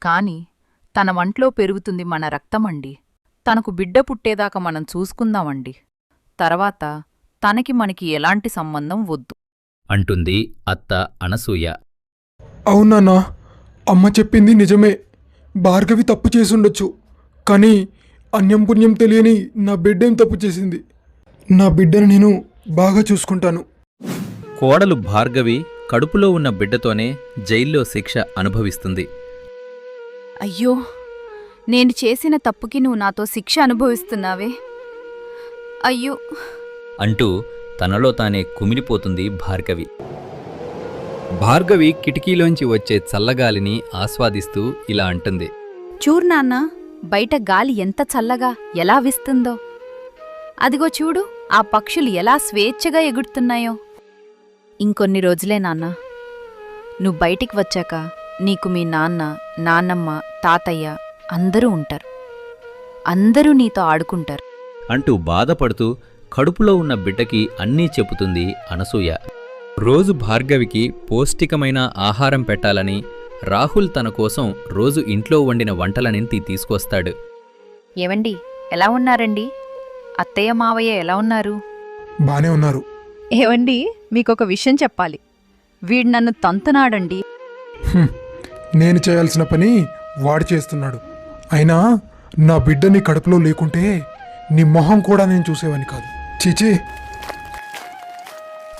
కాని తన వంట్లో పెరుగుతుంది మన రక్తమండి. తనకు బిడ్డ పుట్టేదాకా మనం చూసుకుందామండి. తర్వాత తనకి మనకి ఎలాంటి సంబంధం వద్దు అంటుంది అత్త అనసూయ. అవునాన్నా, అమ్మ చెప్పింది నిజమే. భార్గవి తప్పు చేసుండొచ్చు. కానీ అన్యం పుణ్యం తెలియని నా బిడ్డేం తప్పు చేసింది? నా బిడ్డను నేను బాగా చూసుకుంటాను. కోడలు భార్గవి కడుపులో ఉన్న బిడ్డతోనే జైల్లో శిక్ష అనుభవిస్తుంది. అయ్యో, నేను చేసిన తప్పుకి నువ్వు నాతో శిక్ష అనుభవిస్తున్నావే. అయ్యో అంటూ తనలో తానే కుమిలిపోతుంది భార్గవి. భార్గవి కిటికీలోంచి వచ్చే చల్లగాలిని ఆస్వాదిస్తూ ఇలా అంటుంది. చూడు నాన్న, బయట గాలి ఎంత చల్లగా ఎలా వీస్తుందో. అదిగో చూడు, ఆ పక్షులు ఎలా స్వేచ్ఛగా ఎగురుతున్నాయో. ఇంకొన్ని రోజులే నాన్న, నువ్వు బయటికి వచ్చాక నీకు మీ నాన్న, నాన్నమ్మ, తాతయ్య అందరూ ఉంటారు. అందరూ నీతో ఆడుకుంటారు అంటూ బాధపడుతూ కడుపులో ఉన్న బిడ్డకి అన్నీ చెబుతుంది అనసూయ. రోజు భార్గవికి పౌష్టికమైన ఆహారం పెట్టాలని రాహుల్ తన కోసం రోజు ఇంట్లో వండిన వంటలనింటి తీసుకొస్తాడు. ఏవండి, ఎలా ఉన్నారండి? అత్తయ్య మావయ్య ఎలా ఉన్నారు? బానే ఉన్నారు. ఏవండి, మీకొక విషయం చెప్పాలి. వీడు నన్ను తంతనాడండి. హ్మ్, నేను చేయాల్సిన పని వాడు చేస్తున్నాడు. అయినా నా బిడ్డ నీ కడుపులో లేకుంటే నీ మొహం కూడా నేను చూసేవాని కాదు. చీచీ.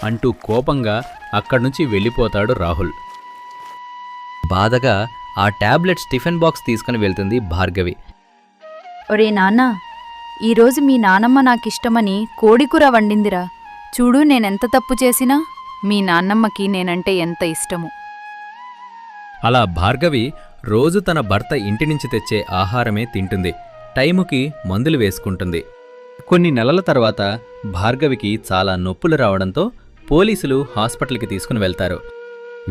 అంటూ కోపంగా అక్కడ్నుంచి వెళ్ళిపోతాడు రాహుల్. బాధగా ఆ టాబ్లెట్స్ టిఫిన్ బాక్స్ తీసుకుని వెళ్తుంది భార్గవి. ఒరే నాన్నా, ఈరోజు మీ నానమ్మ నాకిష్టమని కోడికూర వండిందిరా. చూడు నేనెంత తప్పు చేసినా మీ నాన్నమ్మకి నేనంటే ఎంత ఇష్టము. అలా భార్గవి రోజు తన భర్త ఇంటి నుంచి తెచ్చే ఆహారమే తింటుంది. టైముకి మందులు వేసుకుంటుంది. కొన్ని నెలల తర్వాత భార్గవికి చాలా నొప్పులు రావడంతో పోలీసులు హాస్పిటల్కి తీసుకుని వెళ్తారు.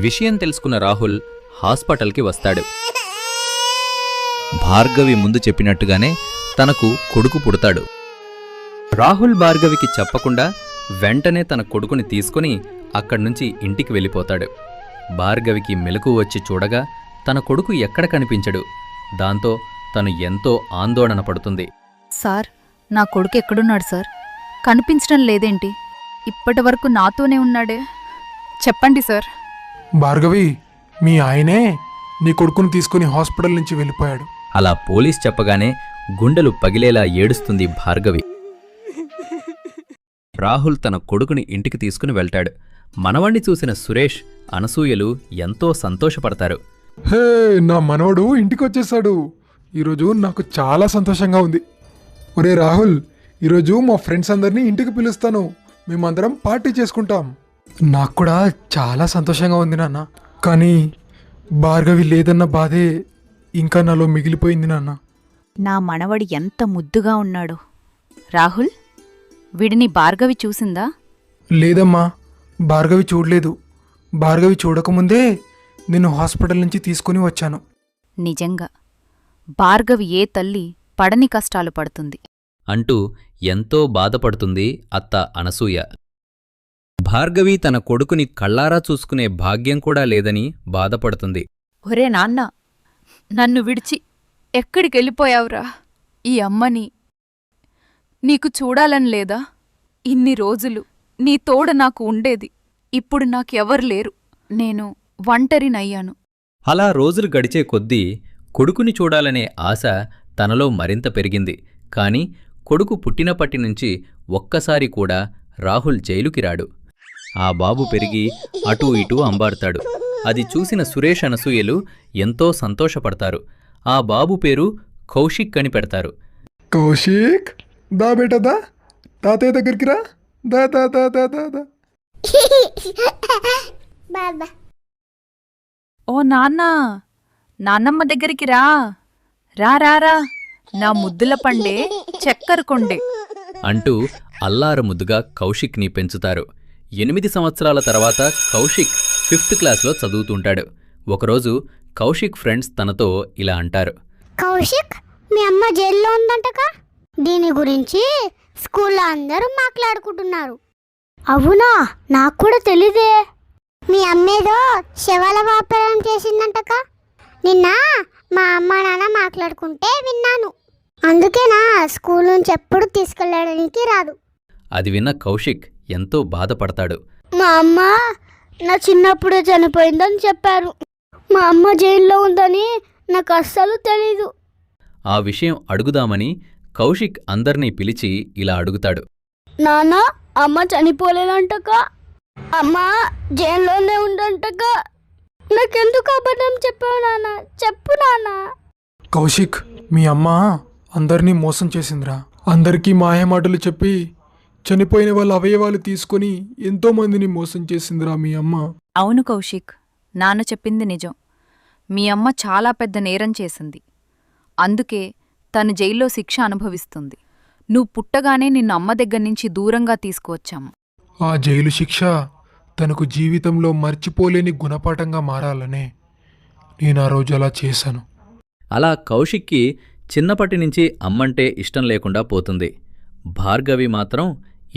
విషయం తెలుసుకున్న రాహుల్ హాస్పిటల్కి వస్తాడు. భార్గవి ముందు చెప్పినట్టుగానే తనకు కొడుకు పుడతాడు. రాహుల్ భార్గవికి చెప్పకుండా వెంటనే తన కొడుకుని తీసుకుని అక్కడ్నుంచి ఇంటికి వెళ్ళిపోతాడు. భార్గవికి మెలకువ వచ్చి చూడగా తన కొడుకు ఎక్కడ కనిపించడు. దాంతో తను ఎంతో ఆందోళన పడుతుంది. సార్, నా కొడుకు ఎక్కడున్నాడు సార్? కనిపించడం లేదేంటి? ఇప్పటి వరకు నాతోనే ఉన్నాడే. చెప్పండి సార్. భార్గవి, మీ ఆయనే నీ కొడుకుని తీసుకుని హాస్పిటల్ నుంచి వెళ్ళిపోయాడు. అలా పోలీస్ చెప్పగానే గుండెలు పగిలేలా ఏడుస్తుంది భార్గవి. రాహుల్ తన కొడుకుని ఇంటికి తీసుకుని వెళ్తాడు. మనవాణ్ణి చూసిన సురేష్, అనసూయలు ఎంతో సంతోషపడతారు. హే, నా మనవడు ఇంటికి వచ్చేసాడు. ఈరోజు నాకు చాలా సంతోషంగా ఉంది. ఒరే రాహుల్, ఈరోజు మా ఫ్రెండ్స్ అందరినీ ఇంటికి పిలుస్తాను. మేమందరం పార్టీ చేసుకుంటాం. నాకు కూడా చాలా సంతోషంగా ఉంది నాన్న. కానీ భార్గవి లేదన్న బాధే ఇంకా నాలో మిగిలిపోయింది నాన్న. నా మనవడి ఎంత ముద్దుగా ఉన్నాడు. రాహుల్, వీడిని భార్గవి చూసిందా? లేదమ్మా, భార్గవి చూడలేదు. భార్గవి చూడకముందే నిన్ను హాస్పిటల్ నుంచి తీసుకుని వచ్చాను. నిజంగా భార్గవి ఏ తల్లి పడని కష్టాలు పడుతుంది అంటూ ఎంతో బాధపడుతుంది అత్త అనసూయ. భార్గవి తన కొడుకుని కళ్ళారా చూసుకునే భాగ్యం కూడా లేదని బాధపడుతుంది. ఒరే నాన్న, నన్ను విడిచి ఎక్కడికెళ్ళిపోయావురా? ఈ అమ్మని నీకు చూడాలని లేదా? ఇన్ని రోజులు నీ తోడ నాకు ఉండేది. ఇప్పుడు నాకెవరు లేరు. నేను ఒంటరినయ్యాను. అలా రోజులు గడిచే కొద్దీ కొడుకుని చూడాలనే ఆశ తనలో మరింత పెరిగింది. కాని కొడుకు పుట్టినప్పటినుంచి ఒక్కసారి కూడా రాహుల్ జైలుకి రాడు. ఆ బాబు పెరిగి అటూ ఇటూ అంబారుతాడు. అది చూసిన సురేష్, అనసూయలు ఎంతో సంతోషపడతారు. ఆ బాబు పేరు కౌశిక్ అని పెడతారు. కౌశిక్, దా బేటా దా, తాతయ్య దగ్గరికి రా. దా దా దా దా దా దా. బాబా ఓ నాన్నా, నాన్నమ్మ దగ్గరికి రా. రా రా రా, నా ముద్దుల పండే చక్కెర కొండే అంటూ అల్లారు ముద్దుగా కౌశిక్ని పెంచుతారు. 8 సంవత్సరాల తర్వాత కౌశిక్ 5th క్లాస్లో చదువుతుంటాడు. ఒకరోజు కౌశిక్ ఫ్రెండ్స్ తనతో ఇలా అంటారు. కౌశిక్, మీ అమ్మ జైల్లో ఉందంటగా? దీని గురించి స్కూల్లో అందరూ మాట్లాడుకుంటున్నారు. అవునా? నాకు కూడా తెలీదే. మీ అమ్మేదో శవాల వ్యాపారం చేసిందంటగా? నిన్న మా అమ్మ నాన్న మాట్లాడుకుంటే విన్నాను. అందుకేనా స్కూల్ నుంచి ఎప్పుడు తీసుకెళ్ళడానికి రాదు. అది విన్న కౌశిక్ ఎంతో బాధపడతాడు. మా అమ్మ నా చిన్నప్పుడే చనిపోయిందని చెప్పారు. మా అమ్మ జైల్లో ఉందని నాకు అస్సలు తెలీదు. ఆ విషయం అడుగుదామని కౌశిక్ అందర్నీ పిలిచి ఇలా అడుగుతాడు. నాన్న, అమ్మ చనిపోలేదంటగా? అమ్మ జైల్లోనే ఉందంటగా? నాకెందుకు అబద్ధం చెప్పావు నాన్న? చెప్పు నాన్న. కౌశిక్, మీ అమ్మ అందరినీ మోసం చేసిందిరా. అందరికీ మాయమాటలు చెప్పి చనిపోయిన వాళ్ళ అవయవాలు తీసుకుని ఎంతో మందిని మోసం చేసిందిరా మీ అమ్మ. అవును కౌశిక్, నాన్న చెప్పింది నిజం. మీ అమ్మ చాలా పెద్ద నేరం చేసింది. అందుకే తను జైల్లో శిక్ష అనుభవిస్తుంది. నువ్వు పుట్టగానే నిన్ను అమ్మ దగ్గర్నుంచి దూరంగా తీసుకువచ్చాము. ఆ జైలు శిక్ష తనకు జీవితంలో మర్చిపోలేని గుణపాఠంగా మారాలనే నేను ఆ రోజు అలా చేశాను. అలా కౌశిక్కి చిన్నప్పటినుంచి అమ్మంటే ఇష్టం లేకుండా పోతుంది. భార్గవి మాత్రం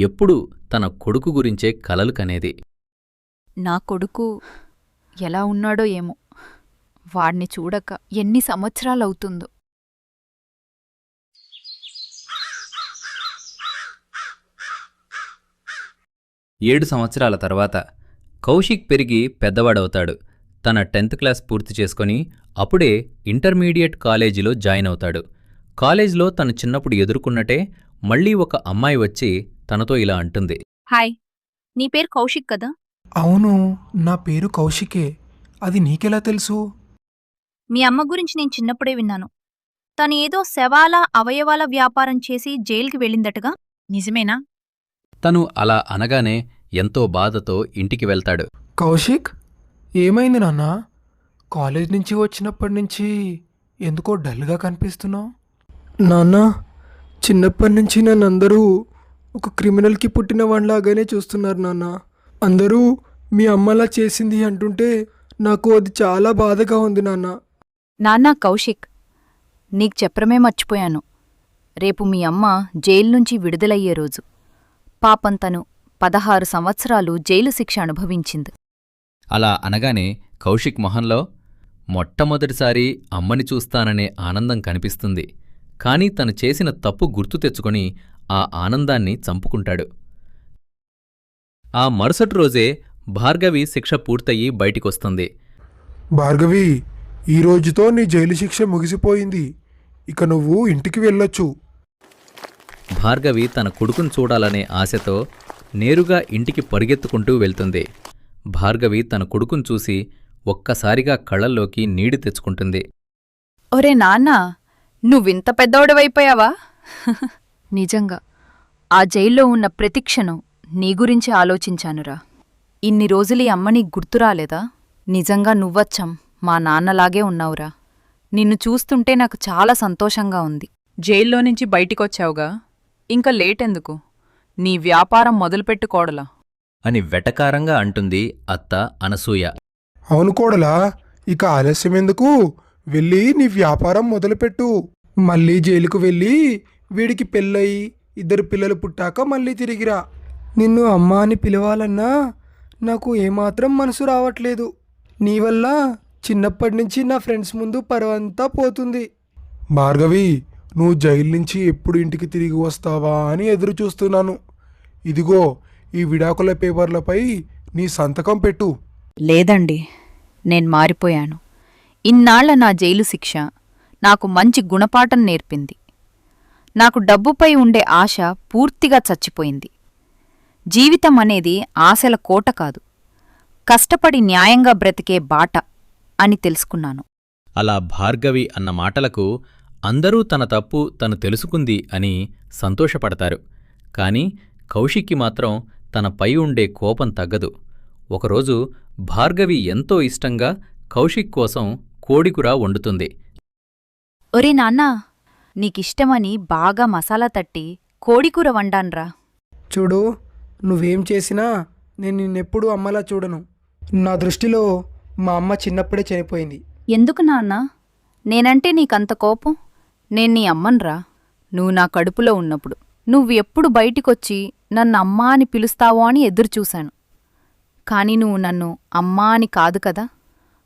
ఎప్పుడూ తన కొడుకు గురించే కలలు కనేది. నా కొడుకు ఎలా ఉన్నాడో ఏమో, వాడిని చూడక ఎన్ని సంవత్సరాలవుతుందో. 7 సంవత్సరాల తర్వాత కౌశిక్ పెరిగి పెద్దవాడవుతాడు. తన 10th క్లాస్ పూర్తి చేసుకొని అప్పుడే ఇంటర్మీడియట్ కాలేజీలో జాయిన్ అవుతాడు. కాలేజ్లో తను చిన్నప్పుడు ఎదుర్కొన్నట్టే మళ్ళీ ఒక అమ్మాయి వచ్చి తనతో ఇలా అంటుంది. హాయ్, నీ పేరు కౌశిక్ కదా? అవును, నా పేరు కౌశికే. అది నీకెలా తెలుసు? మీ అమ్మ గురించి నేను చిన్నప్పుడే విన్నాను. తను ఏదో శవాల అవయవాల వ్యాపారం చేసి జైలుకి వెళ్ళిందటగా, నిజమేనా? తను అలా అనగానే ఎంతో బాధతో ఇంటికి వెళ్తాడు. కౌశిక్, ఏమైంది నాన్న? కాలేజ్ నుంచి వచ్చినప్పటి నుంచి ఎందుకో డల్గా కనిపిస్తున్నావు? నాన్న, చిన్నప్పటి నుంచి నన్ను అందరూ ఒక క్రిమినల్కి పుట్టిన వాడిలాగానే చూస్తున్నారు నాన్న. అందరూ మీ అమ్మలా చేసింది అంటుంటే నాకు అది చాలా బాధగా ఉంది నాన్న. నాన్నా కౌశిక్, నీకు చెప్పడమే మర్చిపోయాను. రేపు మీ అమ్మ జైలు నుంచి విడుదలయ్యే రోజు. పాపం తను 16 సంవత్సరాలు జైలు శిక్ష అనుభవించింది. అలా అనగానే కౌశిక్ మొహంలో మొట్టమొదటిసారి అమ్మని చూస్తాననే ఆనందం కనిపిస్తుంది. కాని తను చేసిన తప్పు గుర్తు తెచ్చుకొని ఆ ఆనందాన్ని చంపుకుంటాడు. ఆ మరుసటి రోజే భార్గవి శిక్ష పూర్తయి బయటికొస్తుంది. భార్గవి, ఈ రోజుతో నీ జైలు శిక్ష ముగిసిపోయింది. ఇక నువ్వు ఇంటికి వెళ్ళొచ్చు. భార్గవి తన కొడుకును చూడాలనే ఆశతో నేరుగా ఇంటికి పరిగెత్తుకుంటూ వెళ్తుంది. భార్గవి తన కొడుకును చూసి ఒక్కసారిగా కళ్ళల్లోకి నీడి తెచ్చుకుంటుంది. ఒరే నాన్నా, నువ్వింత పెద్దోడవైపోయావా? నిజంగా ఆ జైల్లో ఉన్న ప్రతిక్షణం నీ గురించి ఆలోచించానురా. ఇన్ని రోజులీ అమ్మని గుర్తురాలేదా? నిజంగా నువ్వచ్చం మా నాన్నలాగే ఉన్నావురా. నిన్ను చూస్తుంటే నాకు చాలా సంతోషంగా ఉంది. జైల్లో నుంచి బయటికొచ్చావుగా, ఇంకా లేటెందుకు? నీ వ్యాపారం మొదలుపెట్టుకోడలా అని వెటకారంగా అంటుంది అత్త అనసూయ. అవును కోడలా, ఇక ఆలస్యం ఎందుకు? వెళ్ళి నీ వ్యాపారం మొదలుపెట్టు. మళ్ళీ జైలుకు వెళ్ళి వీడికి పెళ్ళయి 2 పిల్లలు పుట్టాక మళ్ళీ తిరిగిరా. నిన్ను అమ్మా అని పిలవాలన్నా నాకు ఏమాత్రం మనసు రావట్లేదు. నీ వల్ల చిన్నప్పటి నుంచి నా ఫ్రెండ్స్ ముందు పరువంతా పోతుంది. భార్గవి, నువ్వు జైలు నుంచి ఎప్పుడు ఇంటికి తిరిగి వస్తావా అని ఎదురు చూస్తున్నాను. ఇదిగో ఈ విడాకుల పేపర్లపై నీ సంతకం పెట్టు. లేదండి, నేను మారిపోయాను. ఇన్నాళ్ల నా జైలు శిక్ష నాకు మంచి గుణపాఠం నేర్పింది. నాకు డబ్బుపై ఉండే ఆశ పూర్తిగా చచ్చిపోయింది. జీవితం అనేది ఆశల కోట కాదు, కష్టపడి న్యాయంగా బ్రతికే బాట అని తెలుసుకున్నాను. అలా భార్గవి అన్న మాటలకు అందరూ తన తప్పు తను తెలుసుకుంది అని సంతోషపడతారు. కాని కౌశిక్కి మాత్రం తనపై ఉండే కోపం తగ్గదు. ఒకరోజు భార్గవి ఎంతో ఇష్టంగా కౌశిక్ కోసం కోడికూర వండుతుంది. ఒరే నాన్నా, నీకిష్టమని బాగా మసాలా తట్టి కోడికూర వండాన్రా. చూడు, నువ్వేం చేసినా నేను నిన్నెప్పుడూ అమ్మలా చూడను. నా దృష్టిలో మా అమ్మ చిన్నప్పుడే చనిపోయింది. ఎందుకు నాన్నా నేనంటే నీకంత కోపం? నేను నీ అమ్మన్రా. నువ్వు నా కడుపులో ఉన్నప్పుడు నువ్వు ఎప్పుడు బయటికొచ్చి నన్ను అమ్మా అని పిలుస్తావో అని ఎదురుచూశాను. కాని నువ్వు నన్ను అమ్మా అని కాదు కదా,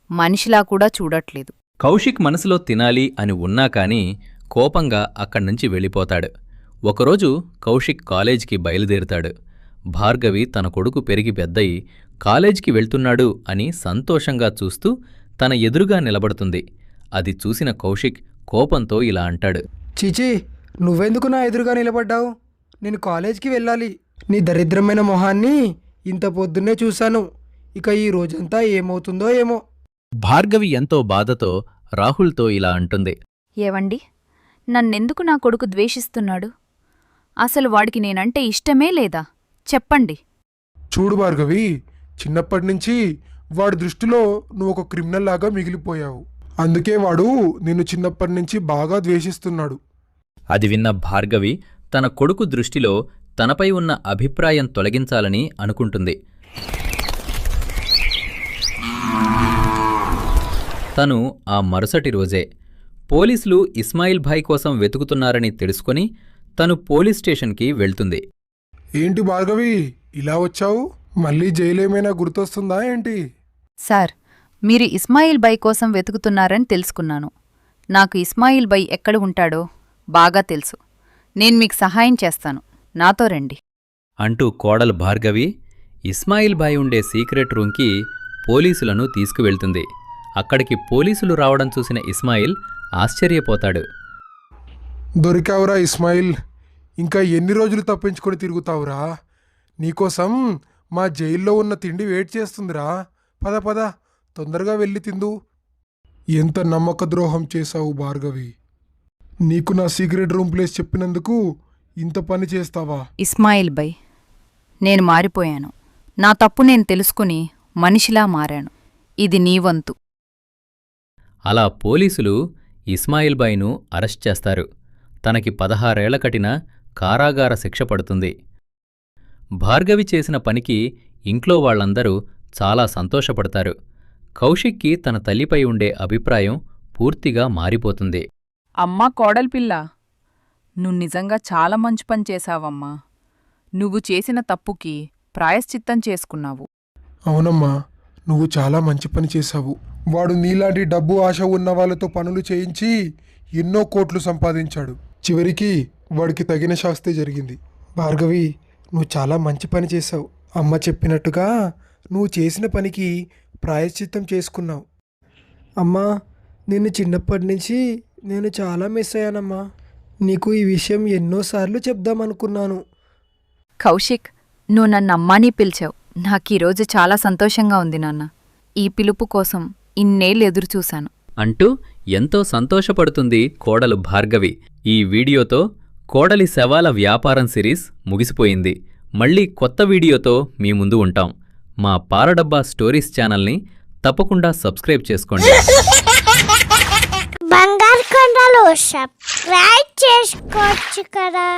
మనిషిలా కూడా చూడట్లేదు. కౌశిక్ మనసులో తినాలి అని ఉన్నా కాని కోపంగా అక్కడ్నుంచి వెళ్ళిపోతాడు. ఒకరోజు కౌశిక్ కాలేజీకి బయలుదేరుతాడు. భార్గవి తన కొడుకు పెరిగి పెద్దయి కాలేజీకి వెళ్తున్నాడు అని సంతోషంగా చూస్తూ తన ఎదురుగా నిలబడుతుంది. అది చూసిన కౌశిక్ కోపంతో ఇలా అంటాడు. చీచీ, నువ్వెందుకు నా ఎదురుగా నిలబడ్డావు? నేను కాలేజ్కి వెళ్ళాలి. నీ దరిద్రమైన మొహాన్ని ఇంత పొద్దున్నే చూశాను. ఇక ఈ రోజంతా ఏమవుతుందో ఏమో. భార్గవి ఎంతో బాధతో రాహుల్తో ఇలా అంటుంది. ఏవండి, నన్నెందుకు నా కొడుకు ద్వేషిస్తున్నాడు? అసలు వాడికి నేనంటే ఇష్టమే లేదా? చెప్పండి. చూడు భార్గవి, చిన్నప్పటినుంచి వాడి దృష్టిలో నువ్వు ఒక క్రిమినల్ లాగా మిగిలిపోయావు. అందుకే వాడు నిన్ను చిన్నప్పటినుంచి బాగా ద్వేషిస్తున్నాడు. అది విన్న భార్గవి తన కొడుకు దృష్టిలో తనపై ఉన్న అభిప్రాయం తొలగించాలని అనుకుంటుంది. తను ఆ మరుసటి రోజే పోలీసులు ఇస్మాయిల్ భాయ్ కోసం వెతుకుతున్నారని తెలుసుకొని తను పోలీస్ స్టేషన్కి వెళ్తుంది. ఏంటి భార్గవి, ఇలా వచ్చావు? మళ్ళీ జైలేమైనా గుర్తొస్తుందా ఏంటి? సార్, మీరు ఇస్మాయిల్ బై కోసం వెతుకుతున్నారని తెలుసుకున్నాను. నాకు ఇస్మాయిల్ బై ఎక్కడ ఉంటాడో బాగా తెలుసు. నేను మీకు సహాయం చేస్తాను, నాతో రండి అంటూ కోడలు భార్గవి ఇస్మాయిల్ బాయ్ ఉండే సీక్రెట్ రూమ్కి పోలీసులను తీసుకువెళ్తుంది. అక్కడికి పోలీసులు రావడం చూసిన ఇస్మాయిల్ ఆశ్చర్యపోతాడు. దొరికావురా ఇస్మాయిల్, ఇంకా ఎన్ని రోజులు తప్పించుకొని తిరుగుతావురా? నీకోసం మా జైల్లో ఉన్న తిండి వెయిట్ చేస్తుందిరా. పద పద, తొందరగా వెళ్ళి తిందు. ఎంత నమ్మక ద్రోహం చేశావు భార్గవి. నీకు నా సీక్రెట్ రూమ్ ప్లేస్ చెప్పినందుకు ఇంత పని చేస్తావా? ఇస్మాయిల్ బై, నేను మారిపోయాను. నా తప్పు నేను తెలుసుకుని మనిషిలా మారాను. ఇది నీ వంతు. అలా పోలీసులు ఇస్మాయిల్ బాయ్ను అరెస్ట్ చేస్తారు. తనకి 16 ఏళ్ల కఠిన కారాగార శిక్ష పడుతుంది. భార్గవి చేసిన పనికి ఇంట్లో వాళ్లందరూ చాలా సంతోషపడతారు. కౌశిక్కి తన తల్లిపై ఉండే అభిప్రాయం పూర్తిగా మారిపోతుంది. అమ్మా కోడల్పిల్ల, నువ్వు నిజంగా చాలా మంచి పని చేశావమ్మా. నువ్వు చేసిన తప్పుకి ప్రాయశ్చిత్తం చేసుకున్నావు. అవునమ్మా, నువ్వు చాలా మంచి పని చేశావు. వాడు నీలాంటి డబ్బు ఆశ ఉన్న వాళ్ళతో పనులు చేయించి ఎన్నో కోట్లు సంపాదించాడు. చివరికి వాడికి తగిన శాస్తి జరిగింది. భార్గవి, నువ్వు చాలా మంచి పని చేశావు. అమ్మ చెప్పినట్టుగా నువ్వు చేసిన పనికి ప్రాయశ్చిత్తం చేసుకున్నావు. అమ్మా, నిన్ను చిన్నప్పటి నుంచి నేను చాలా మిస్ అయ్యానమ్మా. నీకు ఈ విషయం ఎన్నోసార్లు చెప్దామనుకున్నాను. కౌశిక్, నువ్వు నన్ను అమ్మాని పిలిచావు. నాకీరోజు చాలా సంతోషంగా ఉంది నాన్న. ఈ పిలుపు కోసం ఇన్నేళ్ళు ఎదురుచూశాను అంటూ ఎంతో సంతోషపడుతుంది కోడలు భార్గవి. ఈ వీడియోతో కోడలి శవాల వ్యాపారం సిరీస్ ముగిసిపోయింది. మళ్ళీ కొత్త వీడియోతో మీ ముందు ఉంటాం. మా పాలడబ్బా స్టోరీస్ ఛానల్ని తప్పకుండా సబ్స్క్రైబ్ చేసుకోండి. బంగారు కొండలు సబ్స్క్రైబ్ చేసుకోవచ్చు కదా.